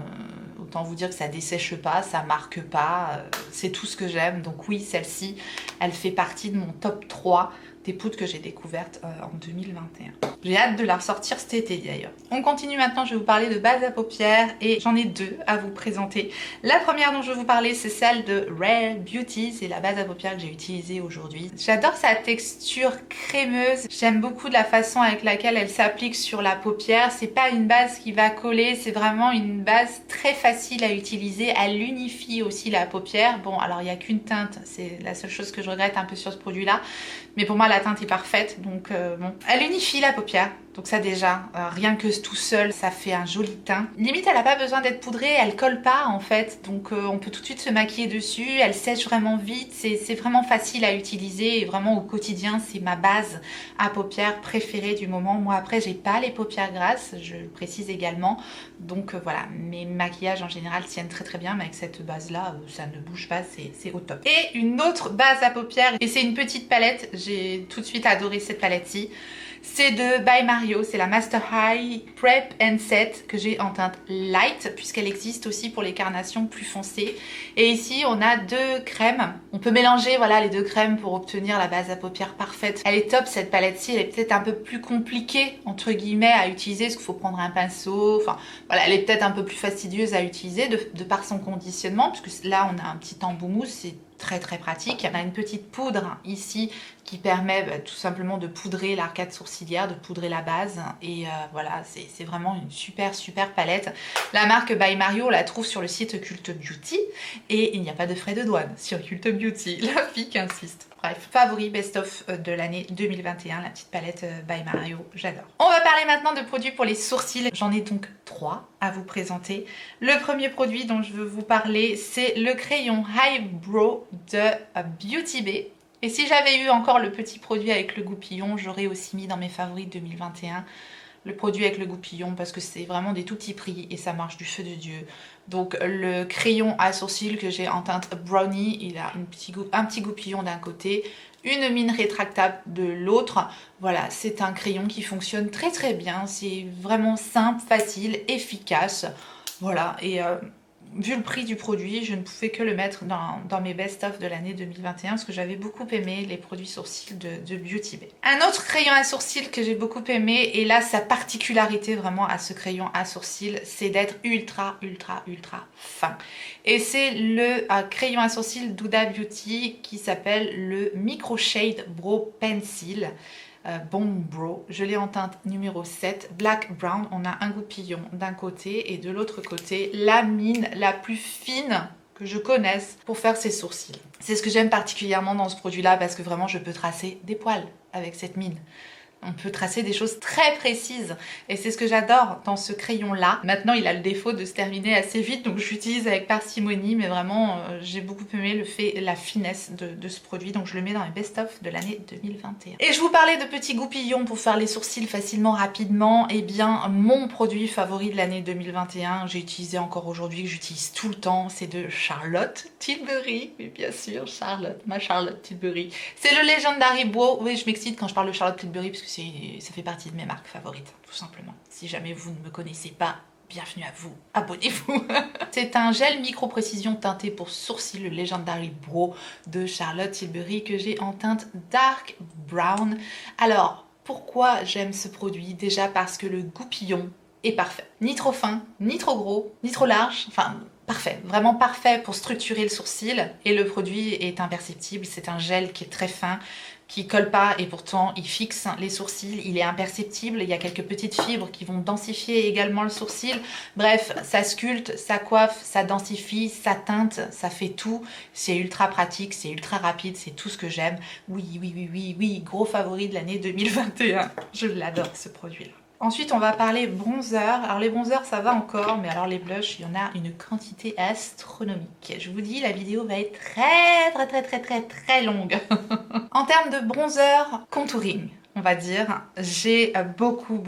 autant vous dire que ça dessèche pas, ça marque pas, c'est tout ce que j'aime, donc oui celle-ci elle fait partie de mon top 3 des poudres que j'ai découvertes en 2021. J'ai hâte de la ressortir cet été d'ailleurs. On continue maintenant, je vais vous parler de base à paupières et j'en ai deux à vous présenter. La première dont je vais vous parler, c'est celle de Rare Beauty, c'est la base à paupières que j'ai utilisée aujourd'hui. J'adore sa texture crémeuse, j'aime beaucoup de la façon avec laquelle elle s'applique sur la paupière. C'est pas une base qui va coller, c'est vraiment une base très facile à utiliser, elle unifie aussi la paupière. Bon, alors il n'y a qu'une teinte, c'est la seule chose que je regrette un peu sur ce produit-là, mais pour moi la teinte est parfaite, donc bon. Elle unifie la paupière, donc ça déjà, rien que tout seul, ça fait un joli teint. Limite, elle n'a pas besoin d'être poudrée, elle colle pas en fait, donc on peut tout de suite se maquiller dessus, elle sèche vraiment vite, c'est vraiment facile à utiliser et vraiment au quotidien, c'est ma base à paupières préférée du moment. Moi après, j'ai pas les paupières grasses, je le précise également, donc voilà, mes maquillages en général tiennent très très bien, mais avec cette base-là, ça ne bouge pas, c'est au top. Et une autre base à paupières, et c'est une petite palette, j'ai tout de suite adoré cette palette-ci. C'est de By Mario, c'est la Master High Prep and Set que j'ai en teinte light puisqu'elle existe aussi pour les carnations plus foncées. Et ici on a deux crèmes. On peut mélanger voilà les deux crèmes pour obtenir la base à paupières parfaite. Elle est top cette palette-ci, elle est peut-être un peu plus compliquée entre guillemets à utiliser parce qu'il faut prendre un pinceau. Enfin voilà, elle est peut-être un peu plus fastidieuse à utiliser de par son conditionnement puisque là on a un petit embout mousse, c'est très très pratique. On a une petite poudre ici qui permet tout simplement de poudrer l'arcade sourcilière, de poudrer la base et voilà, c'est vraiment une super palette. La marque By Mario, on la trouve sur le site Cult Beauty et il n'y a pas de frais de douane sur Cult Beauty, la fille qui insiste. Bref, favori best-of de l'année 2021, la petite palette By Mario, j'adore. On va parler maintenant de produits pour les sourcils. J'en ai donc 3 à vous présenter. Le premier produit dont je veux vous parler, c'est le crayon Eyebrow de Beauty Bay. Et si j'avais eu encore le petit produit avec le goupillon, j'aurais aussi mis dans mes favoris 2021 le produit avec le goupillon parce que c'est vraiment des tout petits prix et ça marche du feu de Dieu. Donc le crayon à sourcils que j'ai en teinte brownie, il a un petit goupillon d'un côté, une mine rétractable de l'autre. Voilà, c'est un crayon qui fonctionne très très bien, c'est vraiment simple, facile, efficace. Voilà, et vu le prix du produit, je ne pouvais que le mettre dans mes best-of de l'année 2021 parce que j'avais beaucoup aimé les produits sourcils de Beauty Bay. Un autre crayon à sourcils que j'ai beaucoup aimé, et là sa particularité vraiment à ce crayon à sourcils, c'est d'être ultra fin. Et c'est le crayon à sourcils d'Huda Beauty qui s'appelle le Micro Shade Brow Pencil. Bomb Brow, je l'ai en teinte numéro 7, Black Brown. On a un goupillon d'un côté et de l'autre côté la mine la plus fine que je connaisse pour faire ses sourcils. C'est ce que j'aime particulièrement dans ce produit là parce que vraiment je peux tracer des poils avec cette mine. On peut tracer des choses très précises et c'est ce que j'adore dans ce crayon là. Maintenant il a le défaut de se terminer assez vite donc je l'utilise avec parcimonie, mais vraiment j'ai beaucoup aimé la finesse de ce produit, donc je le mets dans les best-of de l'année 2021. Et je vous parlais de petits goupillons pour faire les sourcils facilement, rapidement. Et bien mon produit favori de l'année 2021, j'ai utilisé encore aujourd'hui, que j'utilise tout le temps, c'est de Charlotte Tilbury. Mais bien sûr Charlotte, ma Charlotte Tilbury. C'est le Legendary Brow. Oui, je m'excite quand je parle de Charlotte Tilbury parce que ça fait partie de mes marques favorites, tout simplement. Si jamais vous ne me connaissez pas, bienvenue à vous, abonnez-vous. C'est un gel micro-précision teinté pour sourcils, le Legendary Brow de Charlotte Tilbury que j'ai en teinte Dark Brown. Alors, pourquoi j'aime ce produit? Déjà parce que le goupillon est parfait. Ni trop fin, ni trop gros, ni trop large, enfin parfait, vraiment parfait pour structurer le sourcil. Et le produit est imperceptible, c'est un gel qui est très fin, qui colle pas et pourtant il fixe les sourcils, il est imperceptible, il y a quelques petites fibres qui vont densifier également le sourcil. Bref, ça sculpte, ça coiffe, ça densifie, ça teinte, ça fait tout. C'est ultra pratique, c'est ultra rapide, c'est tout ce que j'aime. Oui, gros favori de l'année 2021. Je l'adore ce produit-là. Ensuite, on va parler bronzer. Alors les bronzers, ça va encore, mais alors les blushs, il y en a une quantité astronomique. Je vous dis, la vidéo va être très longue. En termes de bronzer, contouring, on va dire, j'ai beaucoup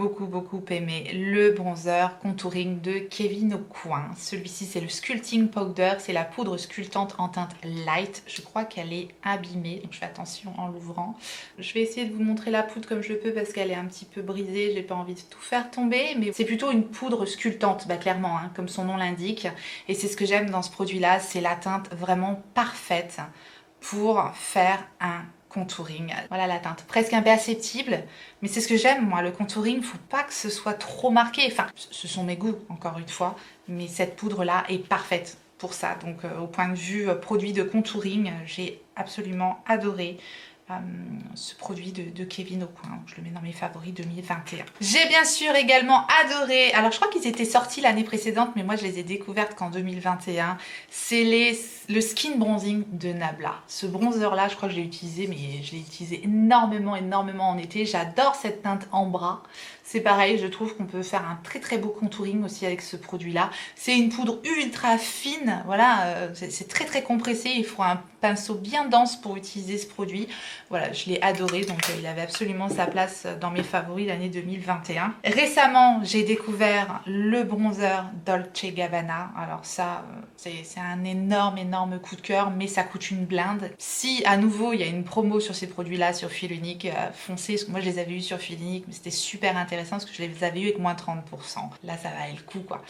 aimé le bronzer contouring de Kevyn Aucoin. Celui-ci, c'est le Sculpting Powder, c'est la poudre sculptante en teinte light. Je crois qu'elle est abîmée, donc je fais attention en l'ouvrant. Je vais essayer de vous montrer la poudre comme je le peux parce qu'elle est un petit peu brisée, j'ai pas envie de tout faire tomber, mais c'est plutôt une poudre sculptante, clairement, hein, comme son nom l'indique. Et c'est ce que j'aime dans ce produit-là, c'est la teinte vraiment parfaite pour faire un contouring. Voilà la teinte, presque imperceptible, mais c'est ce que j'aime moi, le contouring, faut pas que ce soit trop marqué, enfin ce sont mes goûts encore une fois, mais cette poudre là est parfaite pour ça, donc au point de vue produit de contouring, j'ai absolument adoré ce produit de Kevyn Aucoin. Je le mets dans mes favoris 2021. J'ai bien sûr également adoré, alors je crois qu'ils étaient sortis l'année précédente, mais moi je les ai découvertes qu'en 2021. C'est le Skin Bronzing de Nabla. Ce bronzer là, je crois que je l'ai utilisé, mais je l'ai utilisé énormément en été. J'adore cette teinte ambre. C'est pareil, je trouve qu'on peut faire un très beau contouring aussi avec ce produit-là. C'est une poudre ultra fine, voilà, c'est très compressé. Il faut un pinceau bien dense pour utiliser ce produit. Voilà, je l'ai adoré, donc il avait absolument sa place dans mes favoris l'année 2021. Récemment, j'ai découvert le bronzer Dolce Gabbana. Alors ça, c'est un énorme coup de cœur, mais ça coûte une blinde. Si à nouveau, il y a une promo sur ces produits-là sur Fil Unique, foncez, parce que moi je les avais eus sur Fil Unique, mais c'était super intéressant parce que je les avais eu avec moins 30%. Là, ça valait le coup, quoi.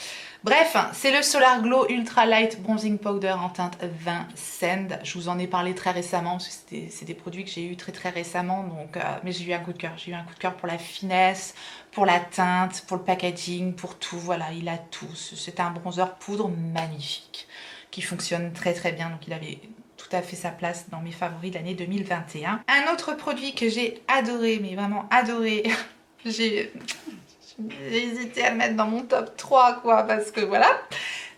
Bref, c'est le Solar Glow Ultra Light Bronzing Powder en teinte 20 Sand. Je vous en ai parlé très récemment, parce que c'est des produits que j'ai eu très récemment, donc, mais j'ai eu un coup de cœur. J'ai eu un coup de cœur pour la finesse, pour la teinte, pour le packaging, pour tout. Voilà, il a tout. C'est un bronzer poudre magnifique, qui fonctionne très bien, donc il avait tout à fait sa place dans mes favoris de l'année 2021. Un autre produit que j'ai adoré, mais vraiment adoré, j'ai hésité à le mettre dans mon top 3, quoi, parce que voilà.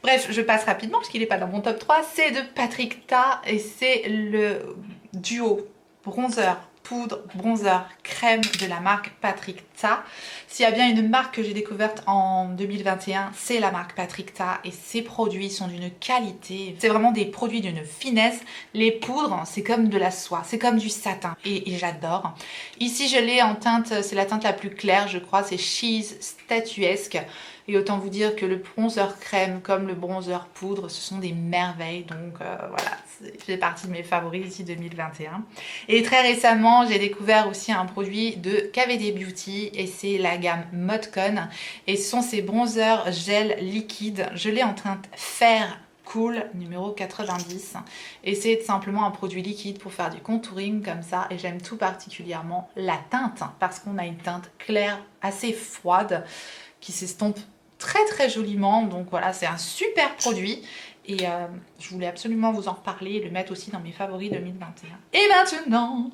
Bref, je passe rapidement parce qu'il n'est pas dans mon top 3. C'est de Patrick Ta et c'est le duo bronzer poudre, bronzer, crème de la marque Patrick Ta. S'il y a bien une marque que j'ai découverte en 2021, c'est la marque Patrick Ta et ses produits sont d'une qualité. C'est vraiment des produits d'une finesse. Les poudres, c'est comme de la soie, c'est comme du satin et j'adore. Ici, je l'ai en teinte, c'est la teinte la plus claire, je crois, c'est Cheese Statuesque. Et autant vous dire que le bronzer crème comme le bronzer poudre, ce sont des merveilles. Donc voilà, c'est fait partie de mes favoris ici 2021. Et très récemment, j'ai découvert aussi un produit de KVD Beauty et c'est la gamme Modcon. Et ce sont ces bronzers gel liquide. Je l'ai en teinte fer Cool numéro 90 et c'est simplement un produit liquide pour faire du contouring comme ça et j'aime tout particulièrement la teinte parce qu'on a une teinte claire assez froide qui s'estompe très joliment, donc voilà, c'est un super produit et je voulais absolument vous en reparler et le mettre aussi dans mes favoris 2021. Et maintenant,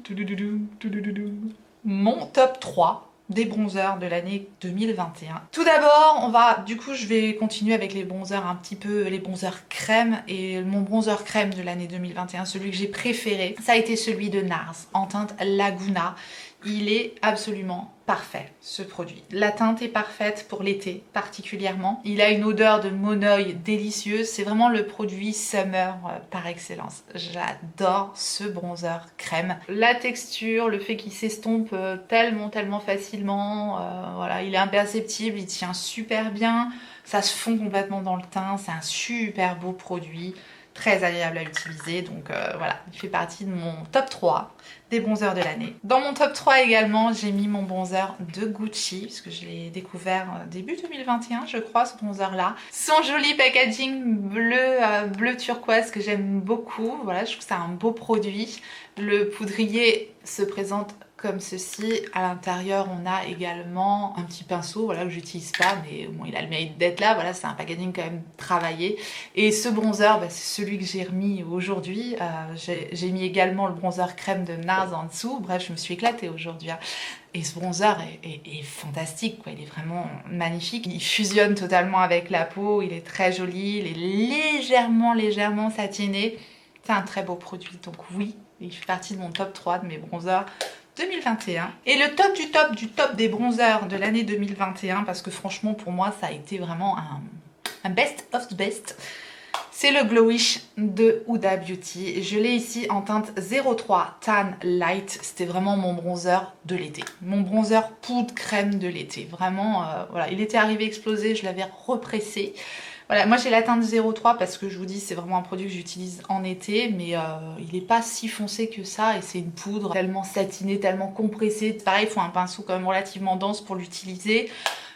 mon top 3 des bronzers de l'année 2021. Tout d'abord, je vais continuer avec les bronzers un petit peu, les bronzers crème et mon bronzer crème de l'année 2021, celui que j'ai préféré, ça a été celui de NARS en teinte Laguna. Il est absolument parfait ce produit. La teinte est parfaite pour l'été particulièrement. Il a une odeur de monoeil délicieuse. C'est vraiment le produit summer par excellence. J'adore ce bronzer crème. La texture, le fait qu'il s'estompe tellement facilement. Voilà, il est imperceptible, il tient super bien. Ça se fond complètement dans le teint. C'est un super beau produit. Très agréable à utiliser, donc voilà, il fait partie de mon top 3 des bronzers de l'année. Dans mon top 3 également, j'ai mis mon bronzer de Gucci, puisque je l'ai découvert début 2021, je crois, ce bronzer-là. Son joli packaging bleu turquoise que j'aime beaucoup, voilà, je trouve que c'est un beau produit. Le poudrier se présente comme ceci. À l'intérieur, on a également un petit pinceau, voilà, que j'utilise pas, mais bon, il a le mérite d'être là. Voilà, c'est un packaging quand même travaillé. Et ce bronzer, c'est celui que j'ai remis aujourd'hui. J'ai mis également le bronzer crème de NARS en dessous. Bref, je me suis éclatée aujourd'hui. Et ce bronzer est fantastique, quoi. Il est vraiment magnifique. Il fusionne totalement avec la peau. Il est très joli. Il est légèrement satiné. C'est un très beau produit. Donc oui, il fait partie de mon top 3 de mes bronzers 2021. Et le top du top des bronzers de l'année 2021, parce que franchement pour moi ça a été vraiment un best of the best, c'est le Glowish de Huda Beauty. Je l'ai ici en teinte 03 Tan Light. C'était vraiment mon bronzer de l'été. Mon bronzer poudre crème de l'été. Vraiment, voilà, il était arrivé explosé, je l'avais repressé. Voilà, moi j'ai la teinte 03 parce que je vous dis c'est vraiment un produit que j'utilise en été, mais il n'est pas si foncé que ça et c'est une poudre tellement satinée, tellement compressée. Pareil, il faut un pinceau quand même relativement dense pour l'utiliser.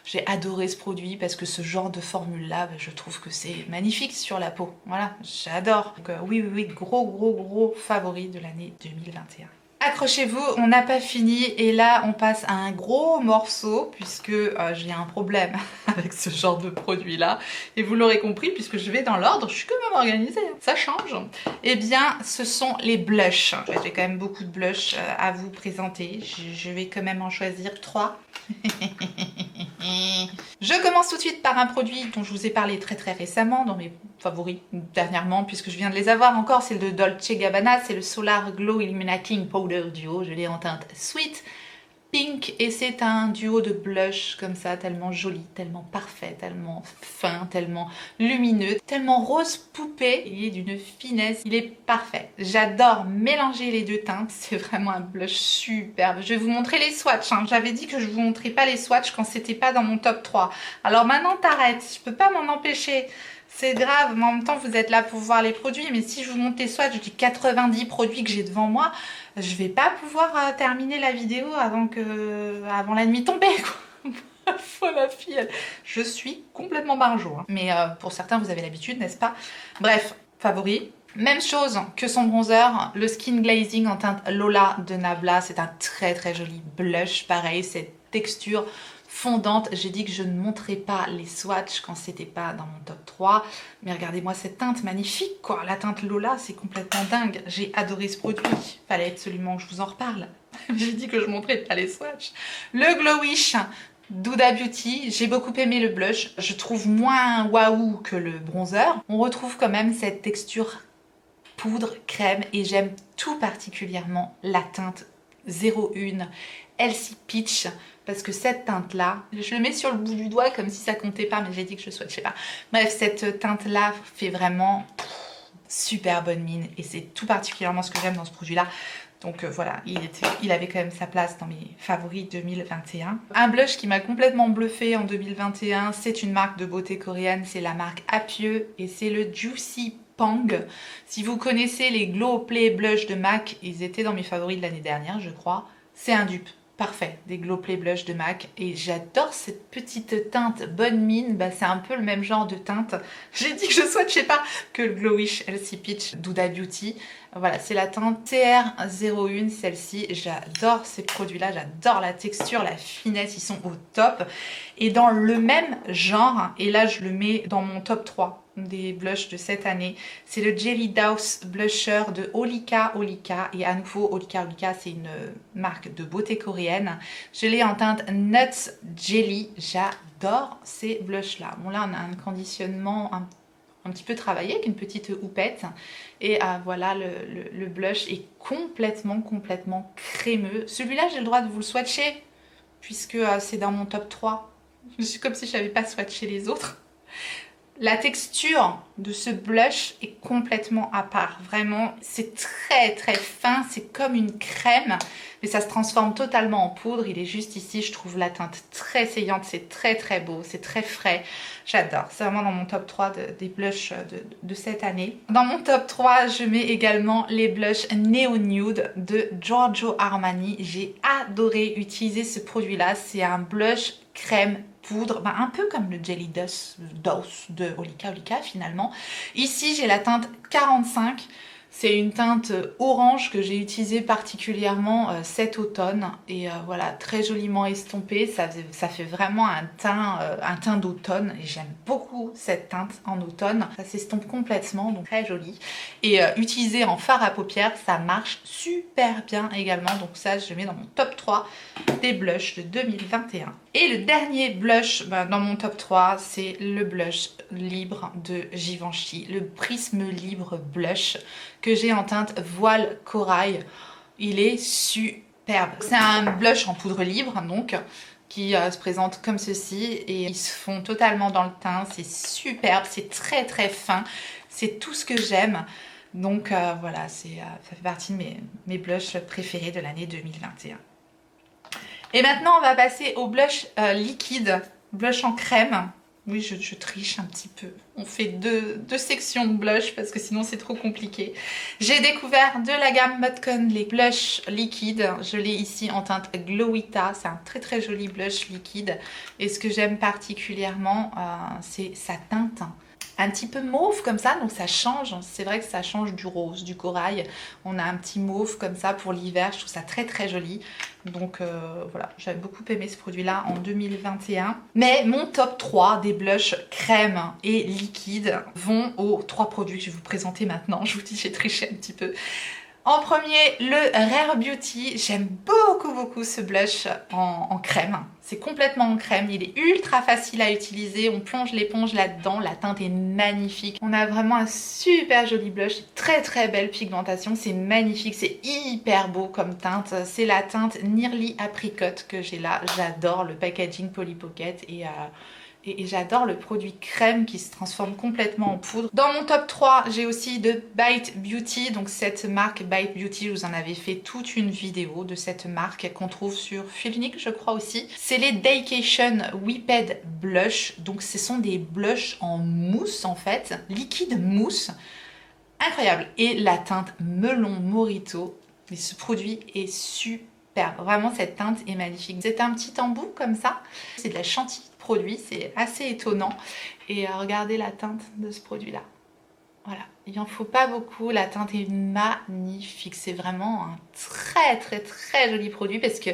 J'ai adoré ce produit parce que ce genre de formule là, je trouve que c'est magnifique sur la peau. Voilà, j'adore. Donc oui, gros favori de l'année 2021. Accrochez-vous, on n'a pas fini et là on passe à un gros morceau puisque j'ai un problème avec ce genre de produit là et vous l'aurez compris puisque je vais dans l'ordre, je suis quand même organisée, ça change. Eh bien ce sont les blushs, j'ai quand même beaucoup de blushs à vous présenter, je vais quand même en choisir 3. Je commence tout de suite par un produit dont je vous ai parlé très récemment dans mes favoris dernièrement puisque je viens de les avoir encore, c'est le de Dolce Gabbana, c'est le Solar Glow Illuminating Powder Duo, je l'ai en teinte Sweet Pink et c'est un duo de blush comme ça, tellement joli, tellement parfait, tellement fin, tellement lumineux, tellement rose poupée, il est d'une finesse, il est parfait. J'adore mélanger les deux teintes, c'est vraiment un blush superbe. Je vais vous montrer les swatchs, hein. J'avais dit que je vous montrais pas les swatchs quand c'était pas dans mon top 3. Alors maintenant t'arrêtes, je peux pas m'en empêcher. C'est grave, mais en même temps vous êtes là pour voir les produits, mais si je vous montre les swatchs, je dis 90 produits que j'ai devant moi, je vais pas pouvoir terminer la vidéo avant la nuit tombée, quoi. Folle la fille, je suis complètement barjo, hein. Mais pour certains vous avez l'habitude, n'est-ce pas? Bref, favori. Même chose que son bronzer, le Skin Glazing en teinte Lola de Nabla, c'est un très joli blush, pareil, cette texture fondante. J'ai dit que je ne montrais pas les swatchs quand c'était pas dans mon top 3, mais regardez-moi cette teinte magnifique quoi, la teinte Lola c'est complètement dingue, j'ai adoré ce produit, fallait absolument que je vous en reparle. J'ai dit que je montrais pas les swatchs. Le Glowish d'Huda Beauty, j'ai beaucoup aimé le blush, je trouve moins waouh que le bronzer, on retrouve quand même cette texture poudre, crème et j'aime tout particulièrement la teinte 01 Elsie Peach parce que cette teinte là, je le mets sur le bout du doigt comme si ça comptait pas mais j'ai dit que je souhaite, je sais pas. Bref, cette teinte là fait vraiment super bonne mine et c'est tout particulièrement ce que j'aime dans ce produit là. Donc voilà, il avait quand même sa place dans mes favoris 2021. Un blush qui m'a complètement bluffé en 2021, c'est une marque de beauté coréenne, c'est la marque Apieux et c'est le Juicy Pang. Si vous connaissez les Glow Play Blush de MAC, ils étaient dans mes favoris de l'année dernière, je crois. C'est un dupe parfait des Glow Play Blush de MAC et j'adore cette petite teinte bonne mine, bah, c'est un peu le même genre de teinte. J'ai dit que je souhaite, je sais pas, que le Glowish Elsie Peach d'Huda Beauty. Voilà, c'est la teinte TR01, celle-ci. J'adore ces produits-là, j'adore la texture, la finesse, ils sont au top. Et dans le même genre, et là je le mets dans mon top 3 des blushs de cette année, c'est le Jelly Douse Blusher de Olika Olika. Et à nouveau, Olika Olika, c'est une marque de beauté coréenne. Je l'ai en teinte Nuts Jelly. J'adore ces blushs-là. Bon là, on a un conditionnement un petit peu travaillé avec une petite houppette et voilà le blush est complètement crémeux. Celui-là j'ai le droit de vous le swatcher puisque c'est dans mon top 3. Je suis comme si je n'avais pas swatché les autres. La texture de ce blush est complètement à part, vraiment c'est très fin, c'est comme une crème mais ça se transforme totalement en poudre. Il est juste ici, je trouve la teinte très saillante, c'est très beau, c'est très frais, j'adore, c'est vraiment dans mon top 3 des blushs de cette année. Dans mon top 3 je mets également les blushs Neo Nude de Giorgio Armani. J'ai adoré utiliser ce produit là, c'est un blush crème poudre, bah, un peu comme le Jelly Douse de Olika Olika finalement. Ici j'ai la teinte 45, c'est une teinte orange que j'ai utilisée particulièrement cet automne et voilà, très joliment estompée, ça fait vraiment un teint d'automne et j'aime beaucoup cette teinte en automne, ça s'estompe complètement donc très joli et utilisée en fard à paupières ça marche super bien également, donc ça je le mets dans mon top 3 des blushs de 2021. Et le dernier blush dans mon top 3 c'est le blush libre de Givenchy, le Prisme Libre Blush que j'ai en teinte Voile Corail. Il est superbe. C'est un blush en poudre libre donc qui se présente comme ceci et ils se font totalement dans le teint. C'est superbe, c'est très fin. C'est tout ce que j'aime. Donc voilà, ça fait partie de mes blushs préférés de l'année 2021. Et maintenant on va passer au blush liquide, blush en crème. Oui, je triche un petit peu. On fait deux sections de blush parce que sinon c'est trop compliqué. J'ai découvert de la gamme Mudcon les blushs liquides. Je l'ai ici en teinte Glowita. C'est un très joli blush liquide. Et ce que j'aime particulièrement, c'est sa teinte. un petit peu mauve comme ça, donc ça change, c'est vrai que ça change du rose, du corail. On a un petit mauve comme ça pour l'hiver, je trouve ça très très joli. Donc voilà, j'avais beaucoup aimé ce produit-là en 2021. Mais mon top 3 des blushs crème et liquide vont aux 3 produits que je vais vous présenter maintenant. Je vous dis, j'ai triché un petit peu. En premier, le Rare Beauty. J'aime beaucoup ce blush en crème. C'est complètement en crème, il est ultra facile à utiliser. On plonge l'éponge là-dedans, la teinte est magnifique. On a vraiment un super joli blush, très belle pigmentation, c'est magnifique, c'est hyper beau comme teinte. C'est la teinte Nearly Apricot que j'ai là. J'adore le packaging Polly Pocket et j'adore le produit crème qui se transforme complètement en poudre. Dans mon top 3, j'ai aussi de Bite Beauty. Donc cette marque Bite Beauty, je vous en avais fait toute une vidéo de cette marque qu'on trouve sur Filinique, je crois aussi. C'est les Daycation Whipped Blush. Donc ce sont des blushs en mousse en fait, liquide mousse. Incroyable. Et la teinte Melon Mojito. Mais ce produit est super. Vraiment cette teinte est magnifique. C'est un petit embout comme ça. C'est de la chantilly produit, c'est assez étonnant. Et regardez la teinte de ce produit là, voilà, il en faut pas beaucoup, la teinte est magnifique, c'est vraiment un très joli produit parce que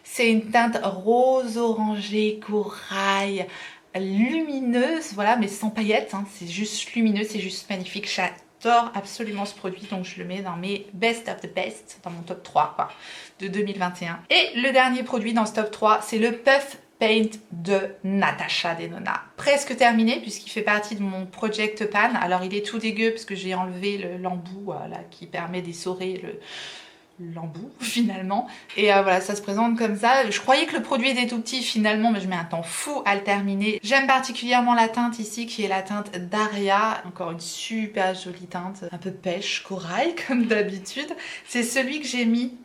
c'est une teinte rose orangé corail lumineuse, voilà, mais sans paillettes, hein. C'est juste lumineux, c'est juste magnifique. J'adore absolument ce produit, donc je le mets dans mes best of the best, dans mon top 3 quoi, de 2021. Et le dernier produit dans ce top 3, c'est le Puff Paint de Natasha Denona. Presque terminé puisqu'il fait partie de mon Project Pan. Alors il est tout dégueu parce que j'ai enlevé l'embout là, qui permet d'essorer l'embout finalement. Et voilà, ça se présente comme ça. Je croyais que le produit était tout petit finalement, mais je mets un temps fou à le terminer. J'aime particulièrement la teinte ici qui est la teinte Daria. Encore une super jolie teinte, un peu pêche, corail comme d'habitude. C'est celui que j'ai mis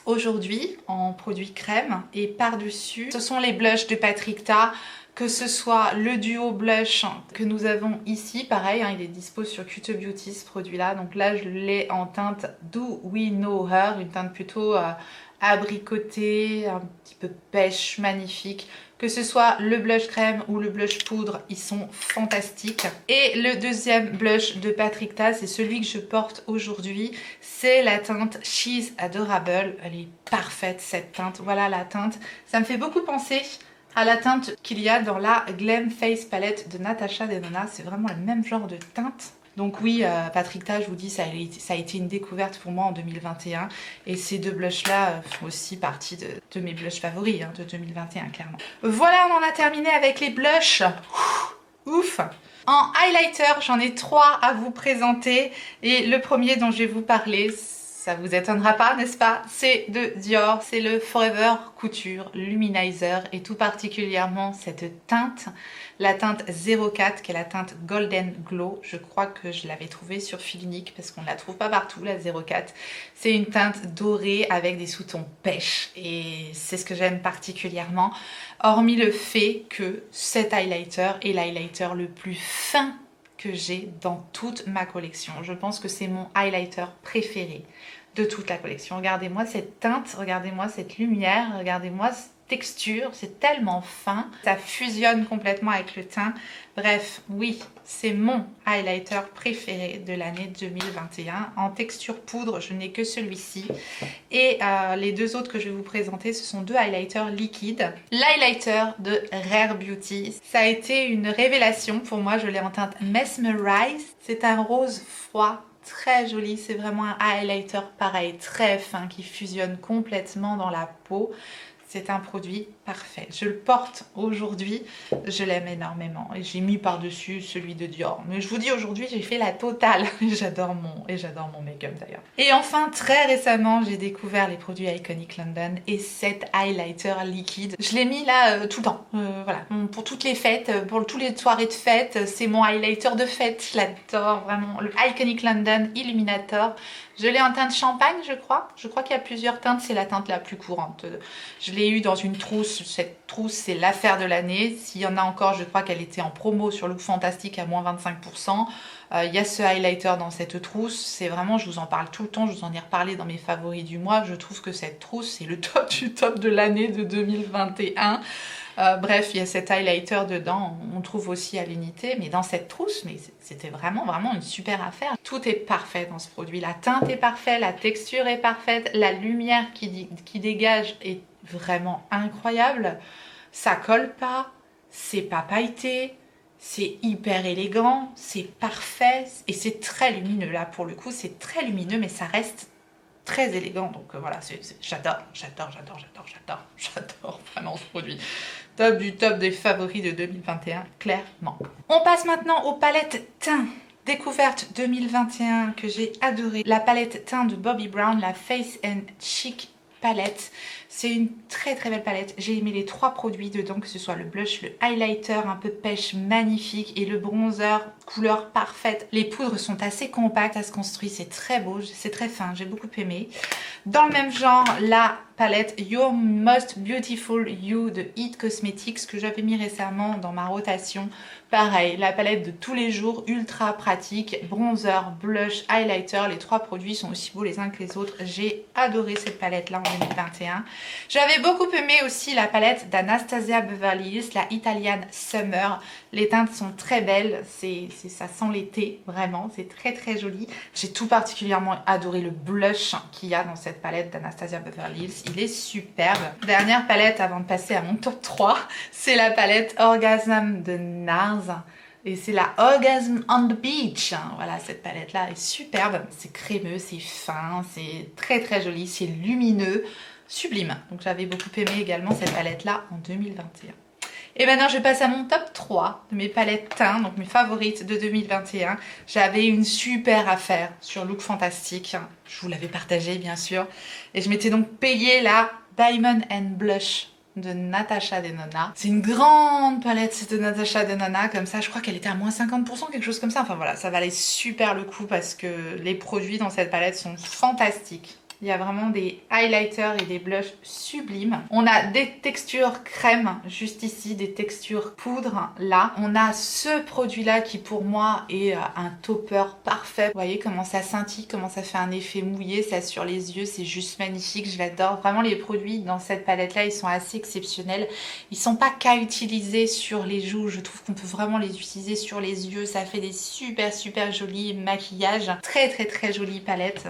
aujourd'hui en produit crème et par-dessus ce sont les blushs de Patrick Ta, que ce soit le duo blush que nous avons ici, pareil hein, il est dispo sur Cute Beauty ce produit là, donc là je l'ai en teinte Do We Know Her, une teinte plutôt abricotée, un petit peu pêche, magnifique. Que ce soit le blush crème ou le blush poudre, ils sont fantastiques. Et le deuxième blush de Patrick Ta, c'est celui que je porte aujourd'hui. C'est la teinte She's Adorable. Elle est parfaite cette teinte. Voilà la teinte. Ça me fait beaucoup penser à la teinte qu'il y a dans la Glam Face Palette de Natasha Denona. C'est vraiment le même genre de teinte. Donc oui, Patrick Ta, je vous dis, ça a été une découverte pour moi en 2021. Et ces deux blushs-là font aussi partie de mes blushs favoris hein, de 2021, clairement. Voilà, on en a terminé avec les blushs. Ouf! En highlighter, j'en ai 3 à vous présenter. Et le premier dont je vais vous parler, ça vous étonnera pas, n'est-ce pas? C'est de Dior, c'est le Forever Couture Luminizer et tout particulièrement cette teinte, la teinte 04 qui est la teinte Golden Glow. Je crois que je l'avais trouvée sur Filinique parce qu'on ne la trouve pas partout, la 04. C'est une teinte dorée avec des sous-tons pêche et c'est ce que j'aime particulièrement, hormis le fait que cet highlighter est l'highlighter le plus fin que j'ai dans toute ma collection. Je pense que c'est mon highlighter préféré de toute la collection. Regardez-moi cette teinte, regardez-moi cette lumière, regardez-moi cette texture, c'est tellement fin. Ça fusionne complètement avec le teint. Bref, oui, c'est mon highlighter préféré de l'année 2021. En texture poudre, je n'ai que celui-ci. Et les deux autres que je vais vous présenter, ce sont deux highlighters liquides. L'highlighter de Rare Beauty, ça a été une révélation pour moi. Je l'ai en teinte Mesmerize. C'est un rose froid, très joli. C'est vraiment un highlighter pareil, très fin, qui fusionne complètement dans la peau. C'est un produit parfait. Je le porte aujourd'hui, je l'aime énormément. Et j'ai mis par-dessus celui de Dior. Mais je vous dis, aujourd'hui, j'ai fait la totale. J'adore mon make-up d'ailleurs. Et enfin, très récemment, j'ai découvert les produits Iconic London et cet highlighter liquide. Je l'ai mis là tout le temps. Voilà, pour toutes les fêtes, pour toutes les soirées de fête, c'est mon highlighter de fête. Je l'adore vraiment. Le Iconic London Illuminator. Je l'ai en teinte champagne, je crois. Je crois qu'il y a plusieurs teintes, c'est la teinte la plus courante. Je l'ai eu dans une trousse. Cette trousse, c'est l'affaire de l'année. S'il y en a encore, je crois qu'elle était en promo sur Look Fantastique à moins 25%. Il y a ce highlighter dans cette trousse. C'est vraiment, je vous en parle tout le temps. Je vous en ai reparlé dans mes favoris du mois. Je trouve que cette trousse, c'est le top du top de l'année de 2021. Bref, il y a cet highlighter dedans, on trouve aussi à l'unité, mais dans cette trousse, mais c'était vraiment une super affaire. Tout est parfait dans ce produit, la teinte est parfaite, la texture est parfaite, la lumière qui dégage est vraiment incroyable, ça colle pas, c'est pas pailleté, c'est hyper élégant, c'est parfait et c'est très lumineux. Là pour le coup c'est très lumineux mais ça reste très élégant, donc voilà, j'adore vraiment ce produit. Top du top des favoris de 2021, clairement. On passe maintenant aux palettes teint. Découverte 2021 que j'ai adoré. La palette teint de Bobbi Brown, la Face and Cheek palette. C'est une très belle palette. J'ai aimé les 3 produits dedans, que ce soit le blush, le highlighter un peu pêche magnifique et le bronzer couleur parfaite. Les poudres sont assez compactes, ça se construit, c'est très beau, c'est très fin, j'ai beaucoup aimé. Dans le même genre, la palette Your Most Beautiful You de It Cosmetics que j'avais mis récemment dans ma rotation. Pareil, la palette de tous les jours, ultra pratique, bronzer, blush, highlighter, les 3 produits sont aussi beaux les uns que les autres. J'ai adoré cette palette là en 2021. J'avais beaucoup aimé aussi la palette d'Anastasia Beverly Hills, la Italian Summer. Les teintes sont très belles, ça sent l'été, vraiment, c'est très joli. J'ai tout particulièrement adoré le blush qu'il y a dans cette palette d'Anastasia Beverly Hills, il est superbe. Dernière palette avant de passer à mon top 3, c'est la palette Orgasm de NARS. Et c'est la Orgasm on the Beach. Voilà, cette palette là est superbe, c'est crémeux, c'est fin, c'est très joli, c'est lumineux, sublime. Donc j'avais beaucoup aimé également cette palette là en 2021. Et maintenant je passe à mon top 3 de mes palettes teint, donc mes favorites de 2021. J'avais une super affaire sur Look Fantastic, je vous l'avais partagé bien sûr. Et je m'étais donc payé la Diamond and Blush de Natasha Denona. C'est une grande palette de Natasha Denona, comme ça je crois qu'elle était à moins 50%, quelque chose comme ça. Enfin voilà, ça valait super le coup parce que les produits dans cette palette sont fantastiques. Il y a vraiment des highlighters et des blushs sublimes. On a des textures crème juste ici, des textures poudre là. On a ce produit là qui pour moi est un topper parfait. Vous voyez comment ça scintille, comment ça fait un effet mouillé, ça sur les yeux, c'est juste magnifique, je l'adore. Vraiment les produits dans cette palette là, ils sont assez exceptionnels. Ils sont pas qu'à utiliser sur les joues, je trouve qu'on peut vraiment les utiliser sur les yeux. Ça fait des super jolis maquillages. Très jolie palette.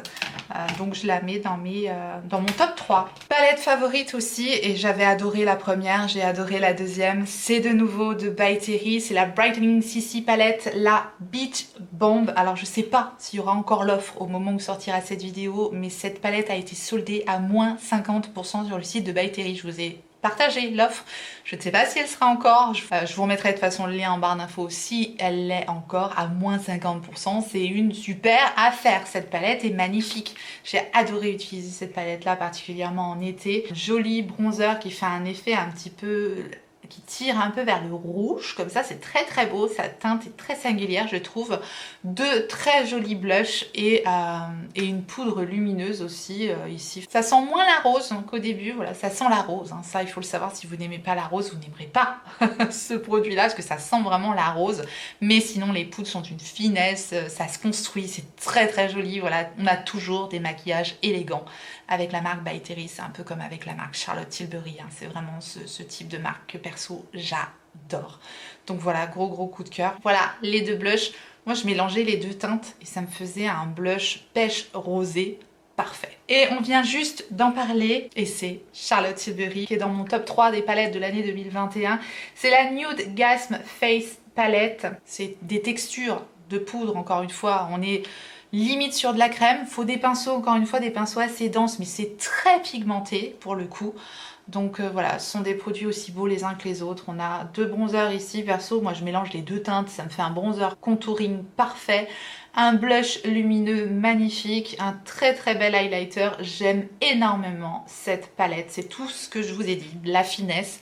Donc je la mets dans mon top 3. Palette favorite aussi, et j'avais adoré la première, j'ai adoré la deuxième. C'est de nouveau de By Terry, c'est la Brightening CC palette, la Beach Bomb. Alors je sais pas s'il y aura encore l'offre au moment où sortira cette vidéo, mais cette palette a été soldée à moins 50% sur le site de By Terry. Je vous ai partagé l'offre, je ne sais pas si elle sera encore, je vous remettrai de toute façon le lien en barre d'infos si elle l'est encore à moins 50%. C'est une super affaire, cette palette est magnifique, j'ai adoré utiliser cette palette là particulièrement en été. Joli bronzer qui fait un effet un petit peu qui tire un peu vers le rouge, comme ça c'est très beau, sa teinte est très singulière je trouve, deux très jolis blushs et une poudre lumineuse aussi ici. Ça sent moins la rose qu'au début, voilà, ça sent la rose, hein. Ça il faut le savoir, si vous n'aimez pas la rose, vous n'aimerez pas ce produit là, parce que ça sent vraiment la rose, mais sinon les poudres sont une finesse, ça se construit, c'est très joli, voilà, on a toujours des maquillages élégants avec la marque By Terry, c'est un peu comme avec la marque Charlotte Tilbury, hein. C'est vraiment ce type de marque que perso j'adore. Donc voilà, gros coup de cœur. Voilà les deux blushs, moi je mélangeais les deux teintes et ça me faisait un blush pêche rosé parfait. Et on vient juste d'en parler et c'est Charlotte Tilbury qui est dans mon top 3 des palettes de l'année 2021. C'est la Nude Gasm Face Palette, c'est des textures de poudre, encore une fois, on est limite sur de la crème, faut des pinceaux, encore une fois des pinceaux assez denses, mais c'est très pigmenté pour le coup. Donc voilà, ce sont des produits aussi beaux les uns que les autres. On a deux bronzers ici, perso, moi je mélange les deux teintes, ça me fait un bronzer contouring parfait, un blush lumineux magnifique, un très bel highlighter. J'aime énormément cette palette, c'est tout ce que je vous ai dit, de la finesse,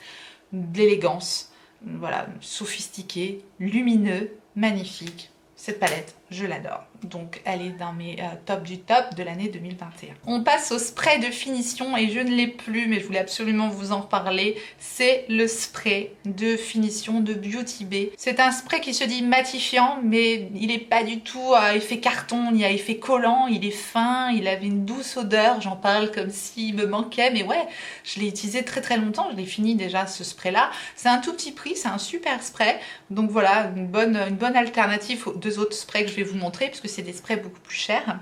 de l'élégance, voilà, sophistiqué, lumineux, magnifique. Cette palette, je l'adore. Donc elle est dans mes top du top de l'année 2021. On passe au spray de finition et je ne l'ai plus mais je voulais absolument vous en parler. C'est le spray de finition de Beauty Bay. C'est un spray qui se dit matifiant mais il n'est pas du tout à effet carton ni à effet collant. Il est fin, il avait une douce odeur. J'en parle comme s'il me manquait mais ouais, je l'ai utilisé très longtemps. Je l'ai fini déjà ce spray là. C'est un tout petit prix, c'est un super spray. Donc voilà, une bonne alternative aux deux autres sprays que je vais vous montrer puisque c'est des sprays beaucoup plus chers.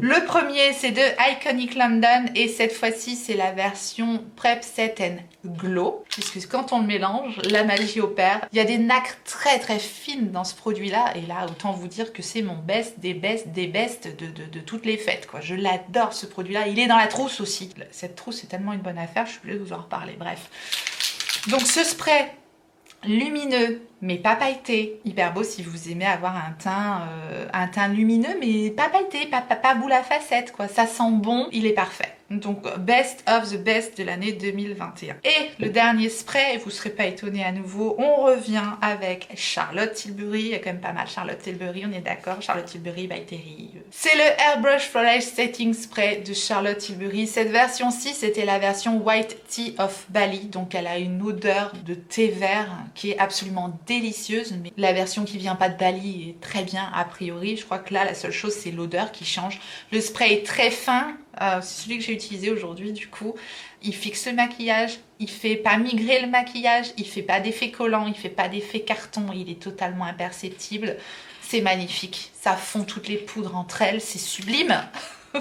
Le premier c'est de Iconic London et cette fois-ci c'est la version Prep Set and Glow puisque quand on le mélange, la magie opère. Il y a des nacres très fines dans ce produit là et là autant vous dire que c'est mon best des best de toutes les fêtes quoi. Je l'adore ce produit là, il est dans la trousse aussi. Cette trousse c'est tellement une bonne affaire, je suis obligée de vous en reparler, bref. Donc ce spray lumineux mais pas pailleté, hyper beau si vous aimez avoir un teint lumineux mais pas pailleté, pas boule à facettes quoi, ça sent bon, il est parfait. Donc best of the best de l'année 2021. Et le dernier spray, vous ne serez pas étonnés à nouveau, on revient avec Charlotte Tilbury. Il y a quand même pas mal Charlotte Tilbury, on est d'accord, Charlotte Tilbury by Terry. C'est le Airbrush Flawless Setting Spray de Charlotte Tilbury. Cette version-ci, c'était la version White Tea of Bali, donc elle a une odeur de thé vert qui est absolument délicieuse, mais la version qui vient pas de Bali est très bien a priori. Je crois que là, la seule chose, c'est l'odeur qui change. Le spray est très fin. C'est celui que j'ai utilisé aujourd'hui du coup. Il fixe le maquillage, il fait pas migrer le maquillage, il fait pas d'effet collant, il fait pas d'effet carton, il est totalement imperceptible. C'est magnifique, ça fond toutes les poudres entre elles, c'est sublime.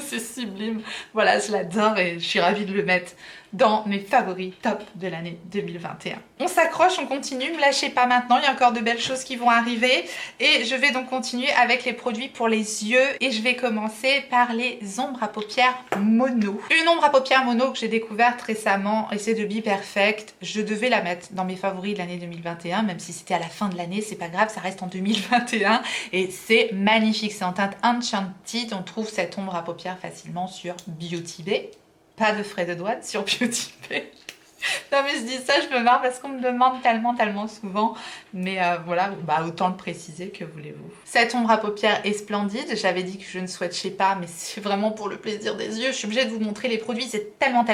C'est sublime. Voilà, je l'adore et je suis ravie de le mettre dans mes favoris top de l'année 2021. On s'accroche, on continue, ne me lâchez pas maintenant, il y a encore de belles choses qui vont arriver et je vais donc continuer avec les produits pour les yeux et je vais commencer par les ombres à paupières mono. Une ombre à paupières mono que j'ai découverte récemment et c'est de Be Perfect. Je devais la mettre dans mes favoris de l'année 2021, même si c'était à la fin de l'année, c'est pas grave, ça reste en 2021 et c'est magnifique, c'est en teinte Enchanted. On trouve cette ombre à paupières facilement sur Beauty Bay. Pas de frais de douane sur Beauty Bay. Non mais je dis ça, je me marre parce qu'on me demande tellement souvent. Mais voilà, bah autant le préciser, que voulez-vous. Cette ombre à paupières est splendide. J'avais dit que je ne swatchais pas, mais c'est vraiment pour le plaisir des yeux. Je suis obligée de vous montrer les produits. C'est tellement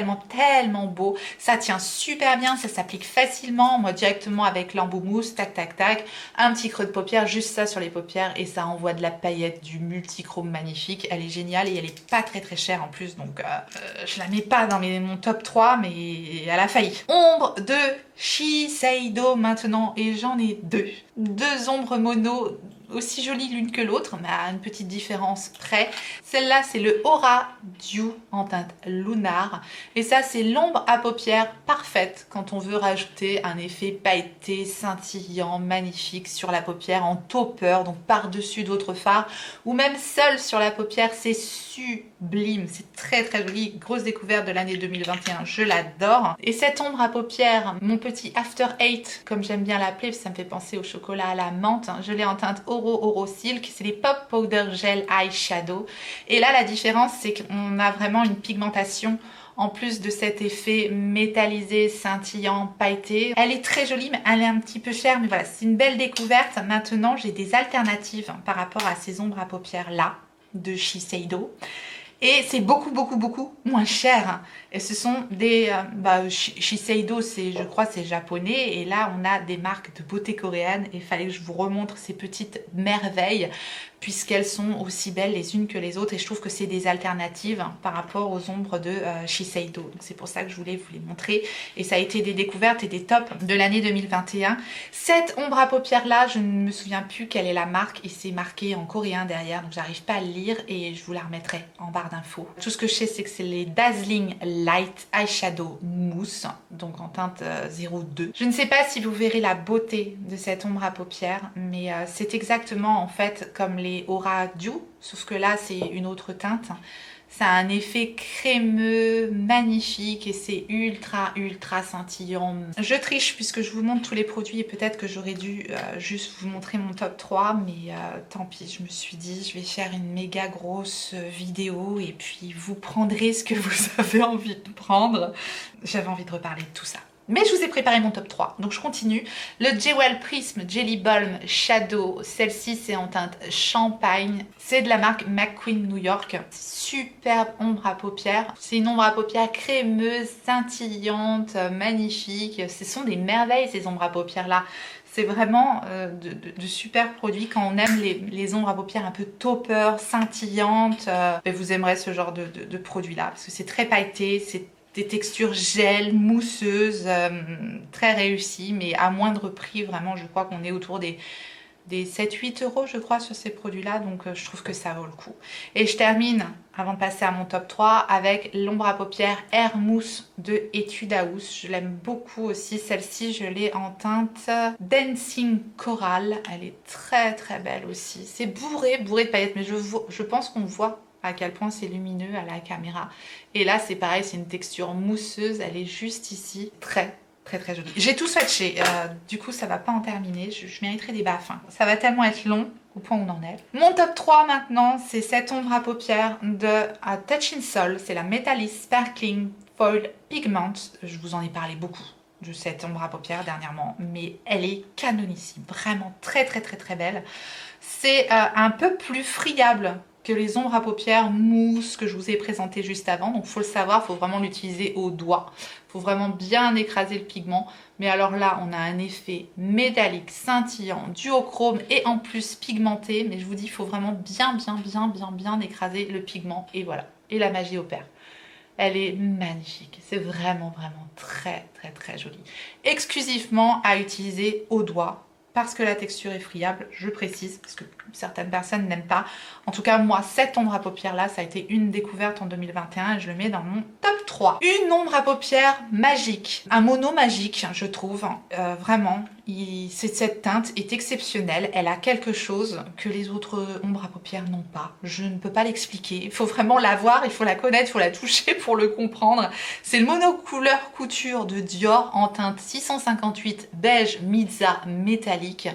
beau. Ça tient super bien, ça s'applique facilement. Moi directement avec l'embout mousse, tac. Un petit creux de paupière, juste ça sur les paupières. Et ça envoie de la paillette, du multichrome magnifique. Elle est géniale et elle est pas très chère en plus. Donc je la mets pas dans mon top 3, mais à la faillite. Ombre de Shiseido maintenant et j'en ai deux ombres mono aussi jolies l'une que l'autre mais à une petite différence près. Celle-là c'est le Aura Dew en teinte lunar et ça c'est l'ombre à paupières parfaite quand on veut rajouter un effet pailleté, scintillant, magnifique sur la paupière en topper, donc par-dessus d'autres fards ou même seul sur la paupière. C'est sublime, c'est très joli, grosse découverte de l'année 2021, je l'adore. Et cette ombre à paupières, mon petit After Eight comme j'aime bien l'appeler, ça me fait penser au chocolat à la menthe, je l'ai en teinte Oro Silk, c'est les Pop Powder Gel Eyeshadow et là la différence c'est qu'on a vraiment une pigmentation en plus de cet effet métallisé, scintillant, pailleté. Elle est très jolie mais elle est un petit peu chère, mais voilà, c'est une belle découverte. Maintenant j'ai des alternatives par rapport à ces ombres à paupières là de Shiseido et c'est beaucoup moins cher. Et ce sont des Shiseido, je crois c'est japonais et là on a des marques de beauté coréenne et il fallait que je vous remontre ces petites merveilles puisqu'elles sont aussi belles les unes que les autres et je trouve que c'est des alternatives par rapport aux ombres de Shiseido. Donc c'est pour ça que je voulais vous les montrer et ça a été des découvertes et des tops de l'année 2021. Cette ombre à paupières là, je ne me souviens plus quelle est la marque et c'est marqué en coréen derrière donc j'arrive pas à le lire et je vous la remettrai en barre d'infos. Tout ce que je sais c'est que c'est les Dazzling Light Eyeshadow Mousse, donc en teinte 02. Je ne sais pas si vous verrez la beauté de cette ombre à paupières, mais c'est exactement en fait comme les Aura Dew, sauf que là c'est une autre teinte. Ça a un effet crémeux, magnifique et c'est ultra scintillant. Je triche puisque je vous montre tous les produits et peut-être que j'aurais dû juste vous montrer mon top 3 mais tant pis, je me suis dit je vais faire une méga grosse vidéo et puis vous prendrez ce que vous avez envie de prendre. J'avais envie de reparler de tout ça. Mais je vous ai préparé mon top 3, donc je continue. Le Jewel Prism Jelly Balm Shadow, celle-ci c'est en teinte champagne. C'est de la marque McQueen New York. Superbe ombre à paupières. C'est une ombre à paupières crémeuse, scintillante, magnifique. Ce sont des merveilles ces ombres à paupières là. C'est vraiment de super produits. Quand on aime les ombres à paupières un peu topper, scintillantes, vous aimerez ce genre de produit là. Parce que c'est très pailleté, c'est des textures gel, mousseuses, très réussies, mais à moindre prix. Vraiment, je crois qu'on est autour des 7-8 euros, je crois, sur ces produits-là. Donc, je trouve que ça vaut le coup. Et je termine, avant de passer à mon top 3, avec l'ombre à paupières Air Mousse de Etude House. Je l'aime beaucoup aussi. Celle-ci, je l'ai en teinte Dancing Coral. Elle est très, très belle aussi. C'est bourré de paillettes, mais je pense qu'on voit à quel point c'est lumineux à la caméra. Et là, c'est pareil, c'est une texture mousseuse. Elle est juste ici. Très, très, très jolie. J'ai tout swatché. Du coup, ça va pas en terminer. Je mériterai des baffes. Hein. Ça va tellement être long au point où on en est. Mon top 3 maintenant, c'est cette ombre à paupières de Touch in Sol. C'est la Metallic Sparkling Foil Pigment. Je vous en ai parlé beaucoup de cette ombre à paupières dernièrement, mais elle est canonissime. Vraiment très, très, très, très belle. C'est un peu plus friable que les ombres à paupières mousse que je vous ai présenté juste avant. Donc il faut le savoir, il faut vraiment l'utiliser au doigt. Il faut vraiment bien écraser le pigment. Mais alors là, on a un effet métallique, scintillant, duochrome et en plus pigmenté. Mais je vous dis, il faut vraiment bien écraser le pigment. Et voilà. Et la magie opère. Elle est magnifique. C'est vraiment très joli. Exclusivement à utiliser au doigt. Parce que la texture est friable, je précise, parce que certaines personnes n'aiment pas. En tout cas, moi, cette ombre à paupières là, ça a été une découverte en 2021 et je le mets dans mon top 3. Une ombre à paupières magique, un mono magique, je trouve. Vraiment, cette teinte est exceptionnelle. Elle a quelque chose que les autres ombres à paupières n'ont pas. Je ne peux pas l'expliquer. Il faut vraiment la voir, il faut la connaître, il faut la toucher pour le comprendre. C'est le mono couleur couture de Dior en teinte 658 beige Mizza métallique.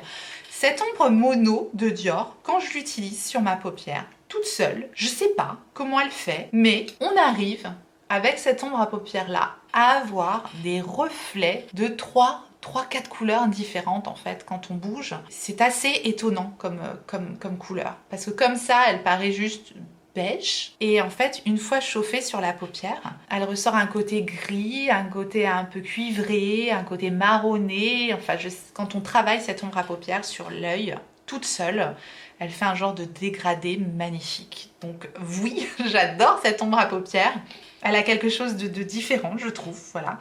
Cette ombre mono de Dior, quand je l'utilise sur ma paupière, toute seule, je sais pas comment elle fait, mais on arrive avec cette ombre à paupières là à avoir des reflets de 3-4 couleurs différentes en fait quand on bouge. C'est assez étonnant comme couleur parce que comme ça elle paraît juste beige et en fait une fois chauffée sur la paupière elle ressort un côté gris, un côté un peu cuivré, un côté marronné. Enfin quand on travaille cette ombre à paupières sur l'œil toute seule, elle fait un genre de dégradé magnifique. Donc oui, j'adore cette ombre à paupières. Elle a quelque chose de différent, je trouve, voilà.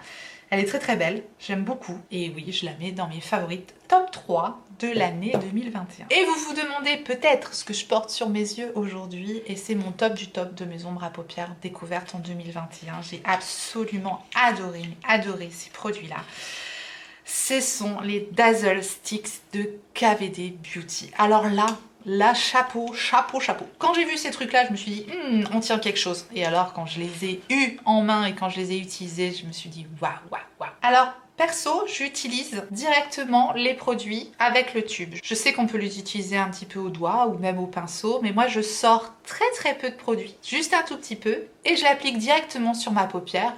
Elle est très belle, j'aime beaucoup. Et oui, je la mets dans mes favorites top 3 de l'année 2021. Et vous vous demandez peut-être ce que je porte sur mes yeux aujourd'hui. Et c'est mon top du top de mes ombres à paupières découvertes en 2021. J'ai absolument adoré ces produits-là. Ce sont les Dazzle Sticks de KVD Beauty. Alors là, chapeau. Quand j'ai vu ces trucs-là, je me suis dit, on tient quelque chose. Et alors, quand je les ai eus en main et quand je les ai utilisés, je me suis dit, waouh. Alors, perso, j'utilise directement les produits avec le tube. Je sais qu'on peut les utiliser un petit peu au doigt ou même au pinceau, mais moi, je sors très peu de produits, juste un tout petit peu, et je l'applique directement sur ma paupière.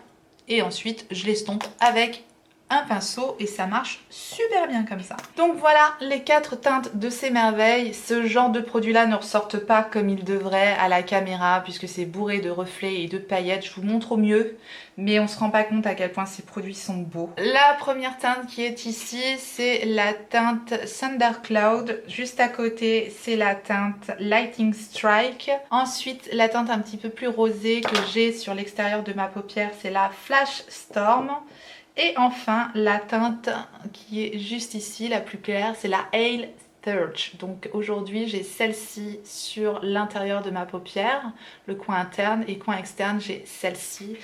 Et ensuite, je l'estompe avec un pinceau et ça marche super bien comme ça. Donc voilà les 4 teintes de ces merveilles. Ce genre de produits là ne ressortent pas comme ils devraient à la caméra puisque c'est bourré de reflets et de paillettes. Je vous montre au mieux mais on se rend pas compte à quel point ces produits sont beaux. La première teinte qui est ici c'est la teinte Thunder Cloud. Juste à côté c'est la teinte Lightning Strike. Ensuite la teinte un petit peu plus rosée que j'ai sur l'extérieur de ma paupière c'est la Flash Storm. Et enfin, la teinte qui est juste ici, la plus claire, c'est la Ale Search. Donc aujourd'hui, j'ai celle-ci sur l'intérieur de ma paupière, le coin interne, et coin externe, j'ai celle-ci.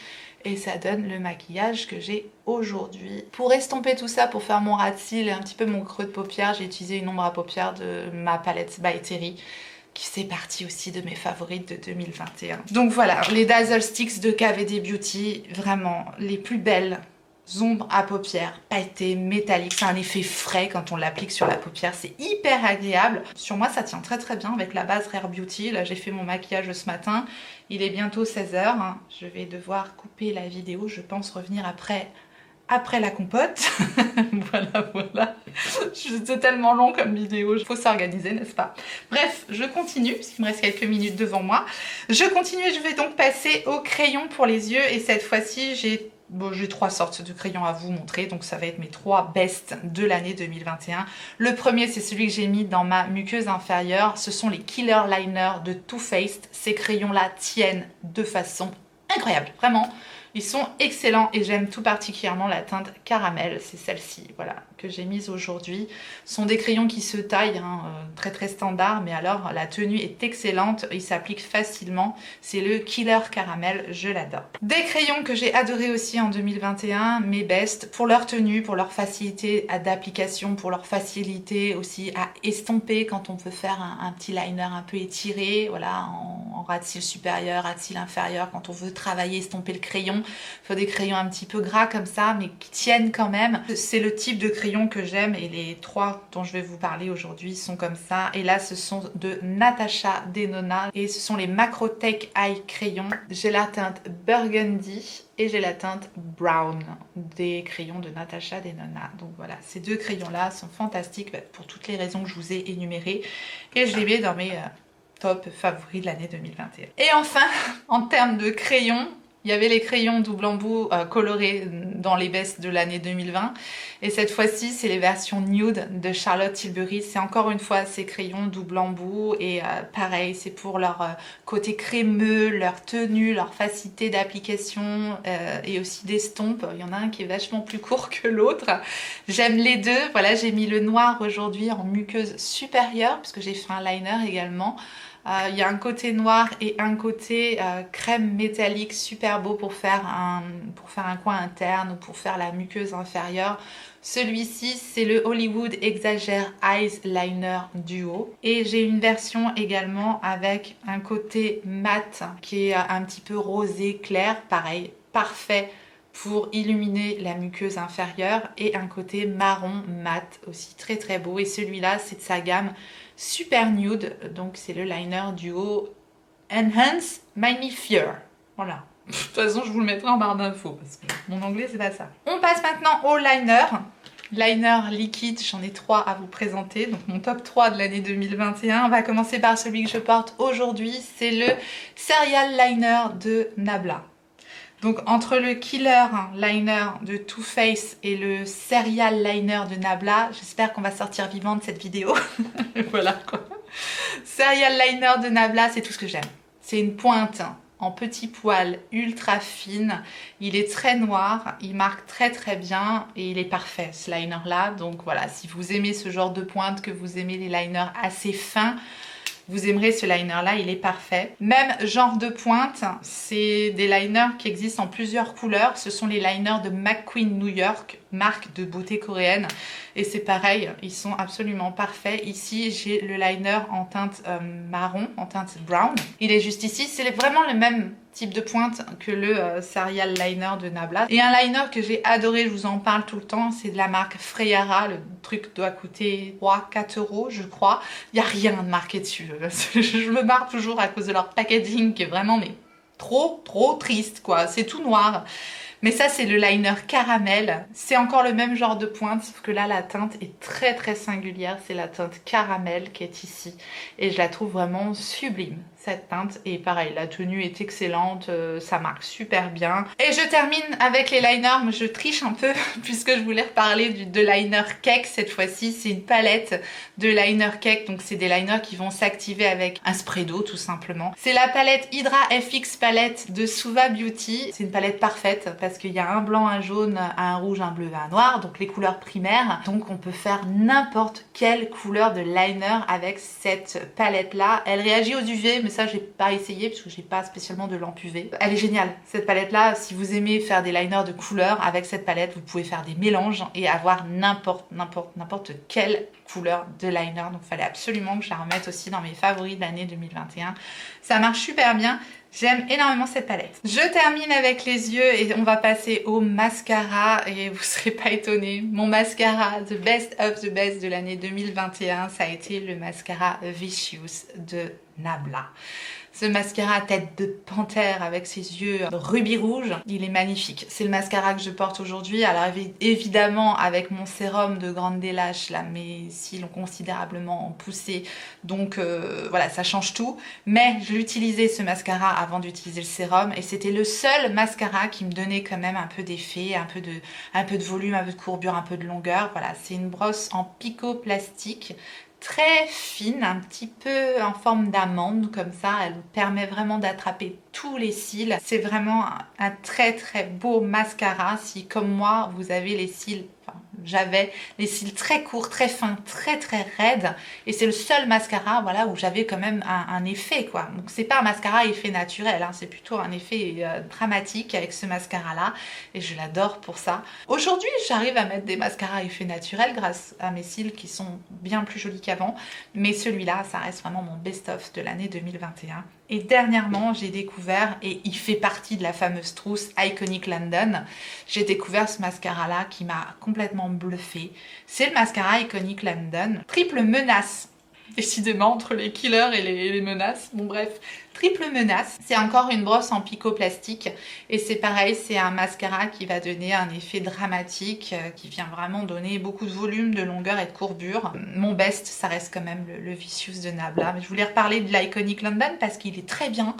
Et ça donne le maquillage que j'ai aujourd'hui. Pour estomper tout ça, pour faire mon ras de cils et un petit peu mon creux de paupière, j'ai utilisé une ombre à paupières de ma palette by Terry, qui fait partie aussi de mes favorites de 2021. Donc voilà, les Dazzle Sticks de KVD Beauty, vraiment les plus belles ombres à paupières, pailletées, métalliques. C'est un effet frais quand on l'applique sur la paupière. C'est hyper agréable. Sur moi, ça tient très bien avec la base Rare Beauty. Là, j'ai fait mon maquillage ce matin. Il est bientôt 16 h. Je vais devoir couper la vidéo. Je pense revenir après après la compote. Voilà. C'est tellement long comme vidéo, il faut s'organiser, n'est-ce pas? Bref, je continue, parce qu'il me reste quelques minutes devant moi. Je continue et je vais donc passer au crayon pour les yeux. Et cette fois-ci, j'ai 3 sortes de crayons à vous montrer. Donc ça va être mes 3 bests de l'année 2021. Le premier, c'est celui que j'ai mis dans ma muqueuse inférieure. Ce sont les Killer Liner de Too Faced. Ces crayons-là tiennent de façon incroyable, vraiment. Ils sont excellents et j'aime tout particulièrement la teinte caramel, c'est celle-ci, voilà, que j'ai mise aujourd'hui. Ce sont des crayons qui se taillent, hein, très standard, mais alors la tenue est excellente, il s'applique facilement. C'est le Killer Caramel, je l'adore. Des crayons que j'ai adoré aussi en 2021, mes bests, pour leur tenue, pour leur facilité d'application, pour leur facilité aussi à estomper quand on veut faire un petit liner un peu étiré, voilà, en ras de cils supérieur, ras de cils inférieur, quand on veut travailler, estomper le crayon. Il faut des crayons un petit peu gras comme ça, mais qui tiennent quand même. C'est le type de crayon que j'aime et les 3 dont je vais vous parler aujourd'hui sont comme ça. Et là, ce sont de Natasha Denona et ce sont les Macrotech Eye crayons. J'ai la teinte Burgundy et j'ai la teinte Brown des crayons de Natasha Denona. Donc voilà, ces 2 crayons-là sont fantastiques pour toutes les raisons que je vous ai énumérées. Et je les mets dans mes top favoris de l'année 2021. Et enfin, en termes de crayons, il y avait les crayons double embout colorés dans les bests de l'année 2020. Et cette fois-ci, c'est les versions nude de Charlotte Tilbury. C'est encore une fois ces crayons double embout. Et pareil, c'est pour leur côté crémeux, leur tenue, leur facilité d'application et aussi d'estompe. Il y en a un qui est vachement plus court que l'autre. J'aime les deux. Voilà, j'ai mis le noir aujourd'hui en muqueuse supérieure puisque j'ai fait un liner également. Il y a un côté noir et un côté crème métallique super beau pour faire un coin interne ou pour faire la muqueuse inférieure. Celui-ci, c'est le Hollywood Exagger Eyes Liner Duo. Et j'ai une version également avec un côté mat qui est un petit peu rosé clair. Pareil, parfait pour illuminer la muqueuse inférieure. Et un côté marron mat aussi très beau. Et celui-là, c'est de sa gamme Super Nude, donc c'est le liner duo Enhance Magnifier. Voilà. De toute façon, je vous le mettrai en barre d'infos parce que mon anglais, c'est pas ça. On passe maintenant au liner. Liner liquide, j'en ai 3 à vous présenter. Donc mon top 3 de l'année 2021. On va commencer par celui que je porte aujourd'hui. C'est le Serial Liner de Nabla. Donc entre le Killer Liner de Too Faced et le Serial Liner de Nabla, j'espère qu'on va sortir vivant de cette vidéo. Voilà quoi. Serial Liner de Nabla, c'est tout ce que j'aime. C'est une pointe en petit poil ultra fine. Il est très noir, il marque très bien et il est parfait ce liner là. Donc voilà, si vous aimez ce genre de pointe, que vous aimez les liners assez fins, vous aimerez ce liner là, il est parfait. Même genre de pointe, c'est des liners qui existent en plusieurs couleurs. Ce sont les liners de McQueen New York, marque de beauté coréenne. Et c'est pareil, ils sont absolument parfaits. Ici, j'ai le liner en teinte marron, en teinte brown. Il est juste ici, c'est vraiment le même type de pointe que le Serial Liner de Nabla. Et un liner que j'ai adoré, je vous en parle tout le temps, c'est de la marque Freyara. Le truc doit coûter 3-4 € je crois. Il n'y a rien de marqué dessus. Je me marre toujours à cause de leur packaging qui est vraiment mais trop triste quoi. C'est tout noir. Mais ça, c'est le liner caramel. C'est encore le même genre de pointe, sauf que là, la teinte est très singulière. C'est la teinte caramel qui est ici. Et je la trouve vraiment sublime, cette teinte. Et pareil, la tenue est excellente, ça marque super bien. Et je termine avec les liners, mais je triche un peu, puisque je voulais reparler de liner cake cette fois-ci. C'est une palette de liner cake, donc c'est des liners qui vont s'activer avec un spray d'eau, tout simplement. C'est la palette Hydra FX palette de Suva Beauty. C'est une palette parfaite, parce qu'il y a un blanc, un jaune, un rouge, un bleu, un noir, donc les couleurs primaires. Donc on peut faire n'importe quelle couleur de liner avec cette palette là. Elle réagit aux UV, mais ça j'ai pas essayé parce que j'ai pas spécialement de lampe UV. Elle est géniale cette palette là. Si vous aimez faire des liners de couleurs avec cette palette, vous pouvez faire des mélanges et avoir n'importe quelle couleur de liner. Donc il fallait absolument que je la remette aussi dans mes favoris de l'année 2021. Ça marche super bien. J'aime énormément cette palette. Je termine avec les yeux et on va passer au mascara et vous serez pas étonnés. Mon mascara the best of the best de l'année 2021, ça a été le mascara Vicious de Nabla. Ce mascara à tête de panthère avec ses yeux rubis rouge, il est magnifique. C'est le mascara que je porte aujourd'hui. Alors évidemment avec mon sérum de Grande Lash, là mes cils ont considérablement poussé, donc voilà, ça change tout. Mais je l'utilisais ce mascara avant d'utiliser le sérum et c'était le seul mascara qui me donnait quand même un peu d'effet, un peu de volume, un peu de courbure, un peu de longueur. Voilà, c'est une brosse en picot plastique, très fine, un petit peu en forme d'amande comme ça. Elle vous permet vraiment d'attraper tous les cils. C'est vraiment un très très beau mascara si comme moi vous avez les cils, enfin j'avais les cils très courts, très fins, très très raides, et c'est le seul mascara voilà où j'avais quand même un effet quoi. Donc c'est pas un mascara effet naturel, hein, c'est plutôt un effet dramatique avec ce mascara là, et je l'adore pour ça. Aujourd'hui j'arrive à mettre des mascaras effet naturel grâce à mes cils qui sont bien plus jolis qu'avant, mais celui-là ça reste vraiment mon best-of de l'année 2021. Et dernièrement, j'ai découvert, et il fait partie de la fameuse trousse Iconic London, j'ai découvert ce mascara-là qui m'a complètement bluffé. C'est le mascara Iconic London, triple menace. Décidément, entre les killers et les menaces, bon bref, triple menace. C'est encore une brosse en picot plastique et c'est pareil, c'est un mascara qui va donner un effet dramatique, qui vient vraiment donner beaucoup de volume, de longueur et de courbure. Mon best, ça reste quand même le Vicious de Nabla. Mais je voulais reparler de l'Iconic London parce qu'il est très bien.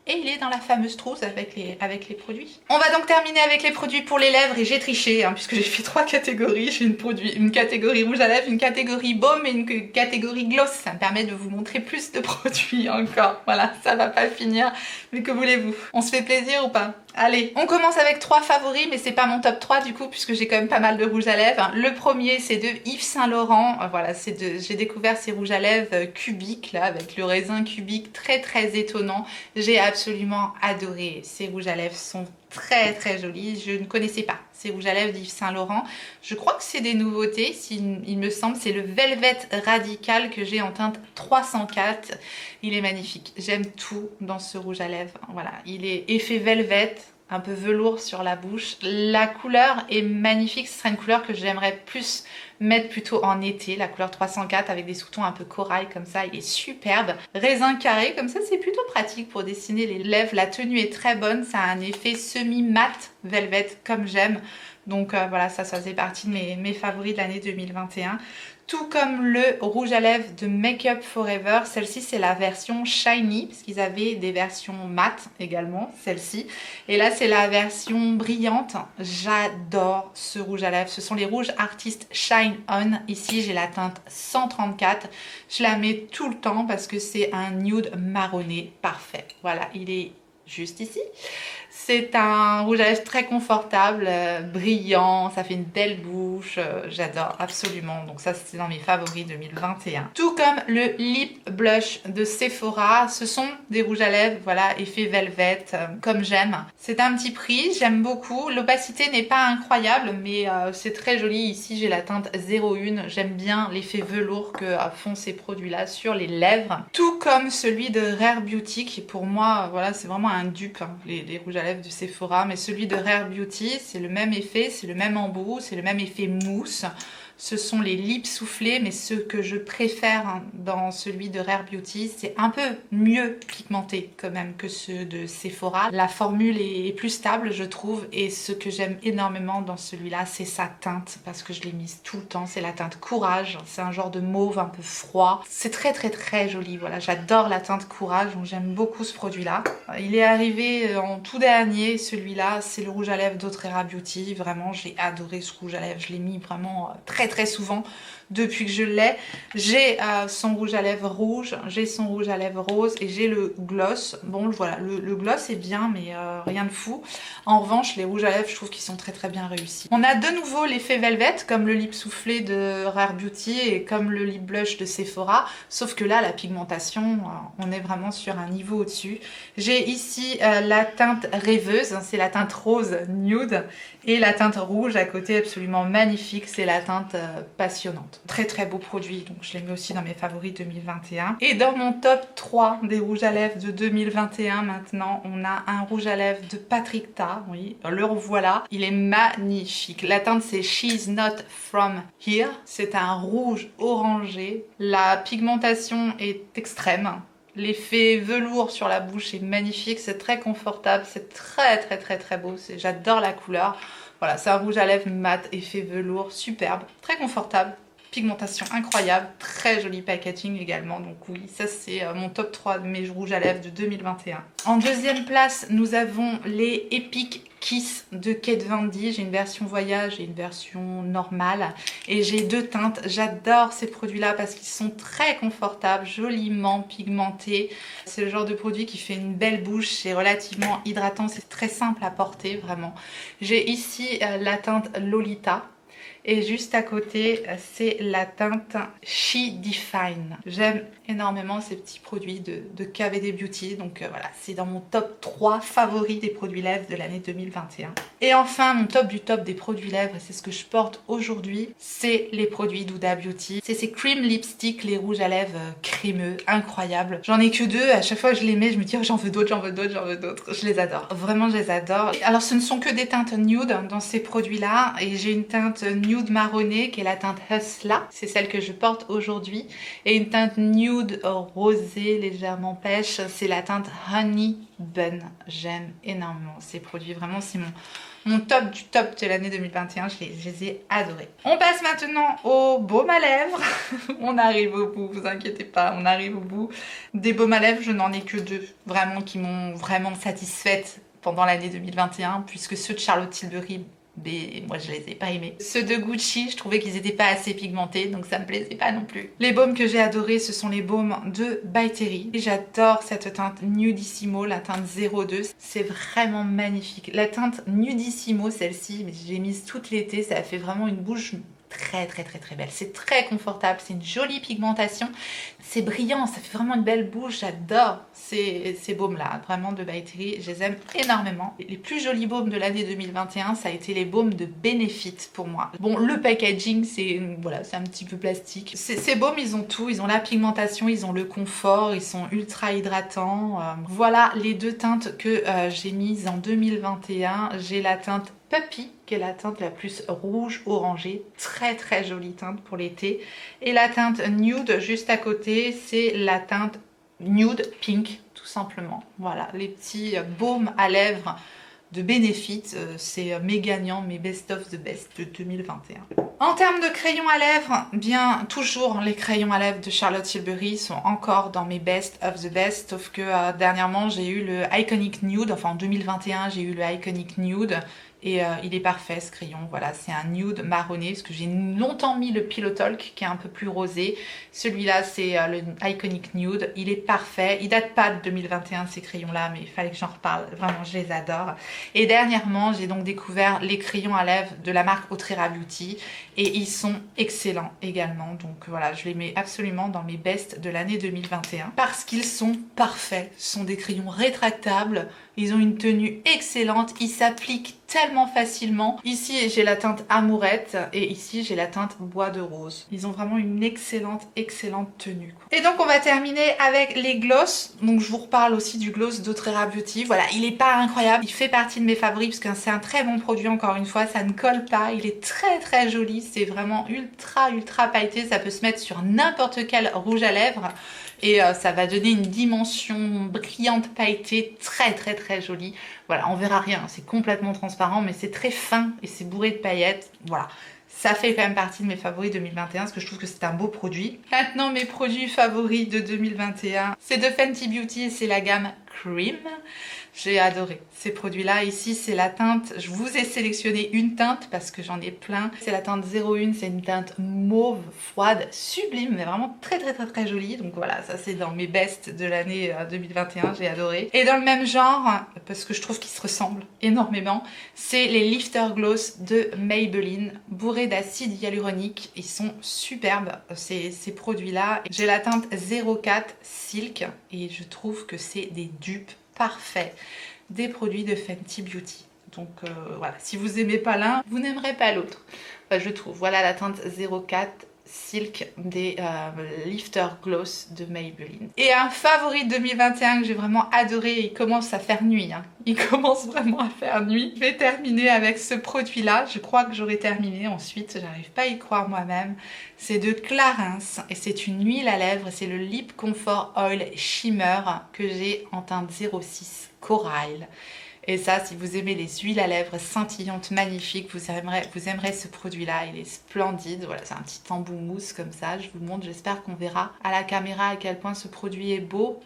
Et il est dans la fameuse trousse avec les produits. On va donc terminer avec les produits pour les lèvres et j'ai triché hein, puisque j'ai fait 3 catégories. J'ai une catégorie rouge à lèvres, une catégorie baume et une catégorie gloss. Ça me permet de vous montrer plus de produits encore. Voilà, ça va pas finir. Mais que voulez-vous? On se fait plaisir ou pas? Allez, on commence avec 3 favoris, mais c'est pas mon top 3 du coup, puisque j'ai quand même pas mal de rouge à lèvres. Le premier, c'est de Yves Saint Laurent. Voilà, j'ai découvert ces rouges à lèvres cubiques, là, avec le raisin cubique, très très étonnant. J'ai absolument adoré. Ces rouges à lèvres sont très très jolis. Je ne connaissais pas ces rouges à lèvres d'Yves Saint Laurent. Je crois que c'est des nouveautés, il me semble. C'est le Velvet Radical que j'ai en teinte 304. Il est magnifique. J'aime tout dans ce rouge à lèvres. Voilà, il est effet velvet, un peu velours sur la bouche. La couleur est magnifique. Ce serait une couleur que j'aimerais plus mettre plutôt en été, la couleur 304 avec des sous-tons un peu corail comme ça, il est superbe. Raisin carré comme ça, c'est plutôt pratique pour dessiner les lèvres. La tenue est très bonne, ça a un effet semi-mat velvet comme j'aime. Donc voilà, ça faisait partie de mes favoris de l'année 2021. Tout comme le rouge à lèvres de Make Up Forever. Celle-ci, c'est la version shiny, parce qu'ils avaient des versions mat également, celle-ci. Et là, c'est la version brillante. J'adore ce rouge à lèvres. Ce sont les rouges Artist Shine On. Ici, j'ai la teinte 134. Je la mets tout le temps parce que c'est un nude marronné parfait. Voilà, il est juste ici. C'est un rouge à lèvres très confortable, brillant, ça fait une belle bouche, j'adore absolument. Donc ça c'était dans mes favoris 2021. Tout comme le Lip Blush de Sephora, ce sont des rouges à lèvres, voilà, effet velvet, comme j'aime. C'est un petit prix, j'aime beaucoup. L'opacité n'est pas incroyable, mais c'est très joli. Ici j'ai la teinte 01, j'aime bien l'effet velours que font ces produits-là sur les lèvres. Tout comme celui de Rare Beauty, qui pour moi, voilà, c'est vraiment un dupe, hein, les rouges à lèvres de Sephora, mais celui de Rare Beauty, c'est le même effet, c'est le même embout, c'est le même effet mousse. Ce sont les lips soufflés, mais ce que je préfère dans celui de Rare Beauty, c'est un peu mieux pigmenté quand même que ceux de Sephora. La formule est plus stable, je trouve, et ce que j'aime énormément dans celui-là, c'est sa teinte, parce que je l'ai mise tout le temps. C'est la teinte Courage, c'est un genre de mauve un peu froid. C'est très très très joli, voilà, j'adore la teinte Courage, donc j'aime beaucoup ce produit-là. Il est arrivé en tout dernier, celui-là, c'est le rouge à lèvres d'Autrera Beauty. Vraiment, j'ai adoré ce rouge à lèvres, je l'ai mis vraiment très souvent depuis que je l'ai. J'ai son rouge à lèvres rouge, j'ai son rouge à lèvres rose et j'ai le gloss. Bon voilà, le gloss est bien mais rien de fou. En revanche les rouges à lèvres je trouve qu'ils sont très bien réussis. On a de nouveau l'effet velvet comme le lip soufflé de Rare Beauty et comme le lip blush de Sephora, sauf que là la pigmentation on est vraiment sur un niveau au-dessus. J'ai ici la teinte rêveuse, c'est la teinte rose nude, et la teinte rouge à côté absolument magnifique, c'est la teinte passionnante. Très beau produit, donc je l'ai mis aussi dans mes favoris 2021. Et dans mon top 3 des rouges à lèvres de 2021 maintenant, on a un rouge à lèvres de Patrick Ta, oui, le revoilà. Il est magnifique. La teinte c'est She's Not From Here. C'est un rouge orangé. La pigmentation est extrême. L'effet velours sur la bouche est magnifique, c'est très confortable, c'est très beau, j'adore la couleur. Voilà, c'est un rouge à lèvres mat, effet velours, superbe, très confortable. Pigmentation incroyable, très joli packaging également, donc oui, ça c'est mon top 3 de mes rouges à lèvres de 2021. En deuxième place, nous avons les Epic Kiss de Kate Von D. J'ai une version voyage et une version normale, et j'ai deux teintes. J'adore ces produits-là parce qu'ils sont très confortables, joliment pigmentés. C'est le genre de produit qui fait une belle bouche, c'est relativement hydratant, c'est très simple à porter, vraiment. J'ai ici la teinte Lolita. Et juste à côté, c'est la teinte She Define. J'aime énormément ces petits produits de KVD Beauty. Donc voilà, c'est dans mon top 3 favoris des produits lèvres de l'année 2021. Et enfin, mon top du top des produits lèvres, et c'est ce que je porte aujourd'hui, c'est les produits d'Huda Beauty. C'est ces cream lipstick, les rouges à lèvres crémeux, incroyables. J'en ai que deux, à chaque fois que je les mets, je me dis oh, j'en veux d'autres, j'en veux d'autres, j'en veux d'autres. Je les adore, vraiment je les adore. Alors ce ne sont que des teintes nude dans ces produits-là, et j'ai une teinte nude marronné qui est la teinte Hustla, c'est celle que je porte aujourd'hui, et une teinte nude rosée légèrement pêche, c'est la teinte Honey Bun. J'aime énormément ces produits, vraiment c'est mon top du top de l'année 2021, je les ai adorés. On passe maintenant au baume à lèvres. On arrive au bout, vous inquiétez pas, on arrive au bout. Des baumes à lèvres, je n'en ai que deux vraiment qui m'ont vraiment satisfaite pendant l'année 2021, puisque ceux de Charlotte Tilbury, mais moi je les ai pas aimés. Ceux de Gucci, je trouvais qu'ils n'étaient pas assez pigmentés, donc ça me plaisait pas non plus. Les baumes que j'ai adorés, ce sont les baumes de By Terry. J'adore cette teinte Nudissimo, la teinte 02. C'est vraiment magnifique. La teinte Nudissimo, celle-ci, j'ai mise toute l'été, ça a fait vraiment une bouche très belle. C'est très confortable, c'est une jolie pigmentation, c'est brillant, ça fait vraiment une belle bouche. J'adore ces baumes là, vraiment de By Terry, je les aime énormément. Les plus jolis baumes de l'année 2021, ça a été les baumes de Benefit pour moi. Bon, le packaging, c'est voilà, c'est un petit peu plastique. Ces baumes, ils ont tout, ils ont la pigmentation, ils ont le confort, ils sont ultra hydratants. Voilà les deux teintes que j'ai mises en 2021. J'ai la teinte Puppy, qui est la teinte la plus rouge orangée, très jolie teinte pour l'été, et la teinte Nude juste à côté, c'est la teinte Nude Pink, tout simplement. Voilà, les petits baumes à lèvres de Benefit, c'est mes gagnants, mes best of the best de 2021. En termes de crayons à lèvres, bien toujours les crayons à lèvres de Charlotte Tilbury sont encore dans mes best of the best, sauf que dernièrement j'ai eu le Iconic Nude, enfin en 2021 j'ai eu le Iconic Nude, et il est parfait ce crayon. Voilà, c'est un nude marronné parce que j'ai longtemps mis le Pillow Talk qui est un peu plus rosé. Celui-là c'est le Iconic Nude, il est parfait. Il date pas de 2021 ces crayons là, mais il fallait que j'en reparle, vraiment je les adore. Et dernièrement j'ai donc découvert les crayons à lèvres de la marque Otrera Beauty et ils sont excellents également, donc voilà, je les mets absolument dans mes bests de l'année 2021 parce qu'ils sont parfaits. Ce sont des crayons rétractables, ils ont une tenue excellente, ils s'appliquent tellement facilement. Ici j'ai la teinte Amourette et ici j'ai la teinte Bois de Rose. Ils ont vraiment une excellente tenue, quoi. Et donc on va terminer avec les gloss. Donc je vous reparle aussi du gloss d'Otrera Beauty. Voilà, il est pas incroyable, il fait partie de mes favoris parce que c'est un très bon produit, encore une fois, ça ne colle pas, il est très joli, c'est vraiment ultra pailleté, ça peut se mettre sur n'importe quel rouge à lèvres. Et ça va donner une dimension brillante pailletée très jolie. Voilà, on verra rien, c'est complètement transparent, mais c'est très fin et c'est bourré de paillettes. Voilà, ça fait quand même partie de mes favoris 2021 parce que je trouve que c'est un beau produit. Maintenant, mes produits favoris de 2021, c'est de Fenty Beauty et c'est la gamme Cream. J'ai adoré ces produits-là. Ici, c'est la teinte, je vous ai sélectionné une teinte parce que j'en ai plein. C'est la teinte 01, c'est une teinte mauve, froide, sublime, mais vraiment très jolie. Donc voilà, ça c'est dans mes bests de l'année 2021, j'ai adoré. Et dans le même genre, parce que je trouve qu'ils se ressemblent énormément, c'est les Lifter Gloss de Maybelline, bourrés d'acide hyaluronique. Ils sont superbes, ces produits-là. J'ai la teinte 04 Silk et je trouve que c'est des dupes parfait des produits de Fenty Beauty. Donc voilà, si vous aimez pas l'un, vous n'aimerez pas l'autre. Enfin, je trouve. Voilà la teinte 04 Silk des Lifter Gloss de Maybelline. Et un favori de 2021 que j'ai vraiment adoré, il commence à faire nuit, hein. Il commence vraiment à faire nuit. Je vais terminer avec ce produit-là, je crois que j'aurai terminé ensuite, j'arrive pas à y croire moi-même. C'est de Clarins et c'est une huile à lèvres, c'est le Lip Comfort Oil Shimmer que j'ai en teinte 06 Corail. Et ça, si vous aimez les huiles à lèvres scintillantes, magnifiques, vous aimerez ce produit-là. Il est splendide. Voilà, c'est un petit embout mousse comme ça. Je vous le montre. J'espère qu'on verra à la caméra à quel point ce produit est beau.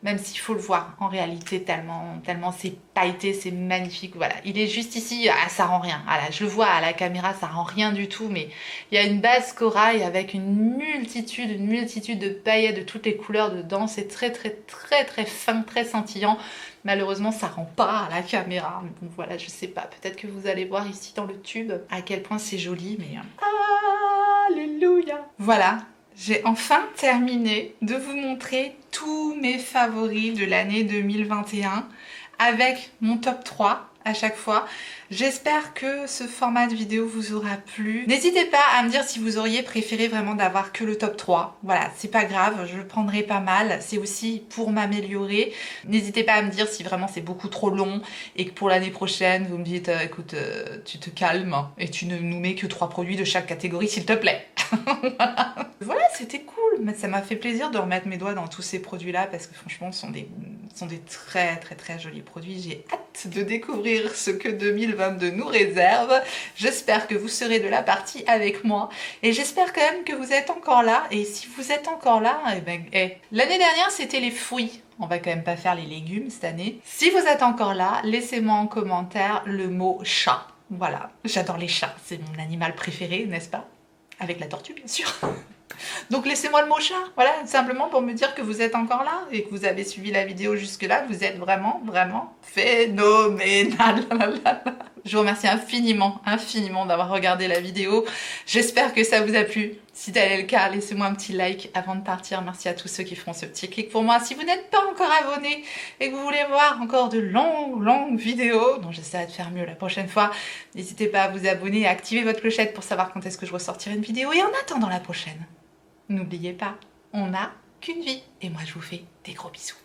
Même s'il faut le voir en réalité, tellement c'est pailleté, c'est magnifique. Voilà, il est juste ici, ça rend rien. Voilà, je le vois à la caméra, ça rend rien du tout, mais il y a une base corail avec une multitude de paillettes de toutes les couleurs dedans. C'est très fin, très scintillant. Malheureusement, ça rend pas à la caméra. Mais bon, voilà, je sais pas. Peut-être que vous allez voir ici dans le tube à quel point c'est joli, mais alléluia. Voilà. J'ai enfin terminé de vous montrer tous mes favoris de l'année 2021 avec mon top 3 à chaque fois. J'espère que ce format de vidéo vous aura plu. N'hésitez pas à me dire si vous auriez préféré vraiment d'avoir que le top 3. Voilà, c'est pas grave, je le prendrai pas mal. C'est aussi pour m'améliorer. N'hésitez pas à me dire si vraiment c'est beaucoup trop long et que pour l'année prochaine, vous me dites écoute, tu te calmes et tu ne nous mets que 3 produits de chaque catégorie s'il te plaît. Voilà, c'était cool. Mais ça m'a fait plaisir de remettre mes doigts dans tous ces produits-là parce que franchement, ce sont des très jolis produits. J'ai hâte de découvrir ce que 2022 nous réserve. J'espère que vous serez de la partie avec moi et j'espère quand même que vous êtes encore là. Et si vous êtes encore là, l'année dernière, c'était les fruits. On va quand même pas faire les légumes cette année. Si vous êtes encore là, laissez-moi en commentaire le mot chat. Voilà, j'adore les chats, c'est mon animal préféré, n'est-ce pas? Avec la tortue, bien sûr. Donc laissez-moi le mot chat, voilà, simplement pour me dire que vous êtes encore là et que vous avez suivi la vidéo jusque-là. Vous êtes vraiment phénoménal. Je vous remercie infiniment d'avoir regardé la vidéo. J'espère que ça vous a plu. Si tel est le cas, laissez-moi un petit like avant de partir. Merci à tous ceux qui feront ce petit clic pour moi. Si vous n'êtes pas encore abonné et que vous voulez voir encore de longues vidéos, dont j'essaierai de faire mieux la prochaine fois, n'hésitez pas à vous abonner et à activer votre clochette pour savoir quand est-ce que je ressortirai une vidéo. Et en attendant la prochaine, n'oubliez pas, on n'a qu'une vie. Et moi, je vous fais des gros bisous.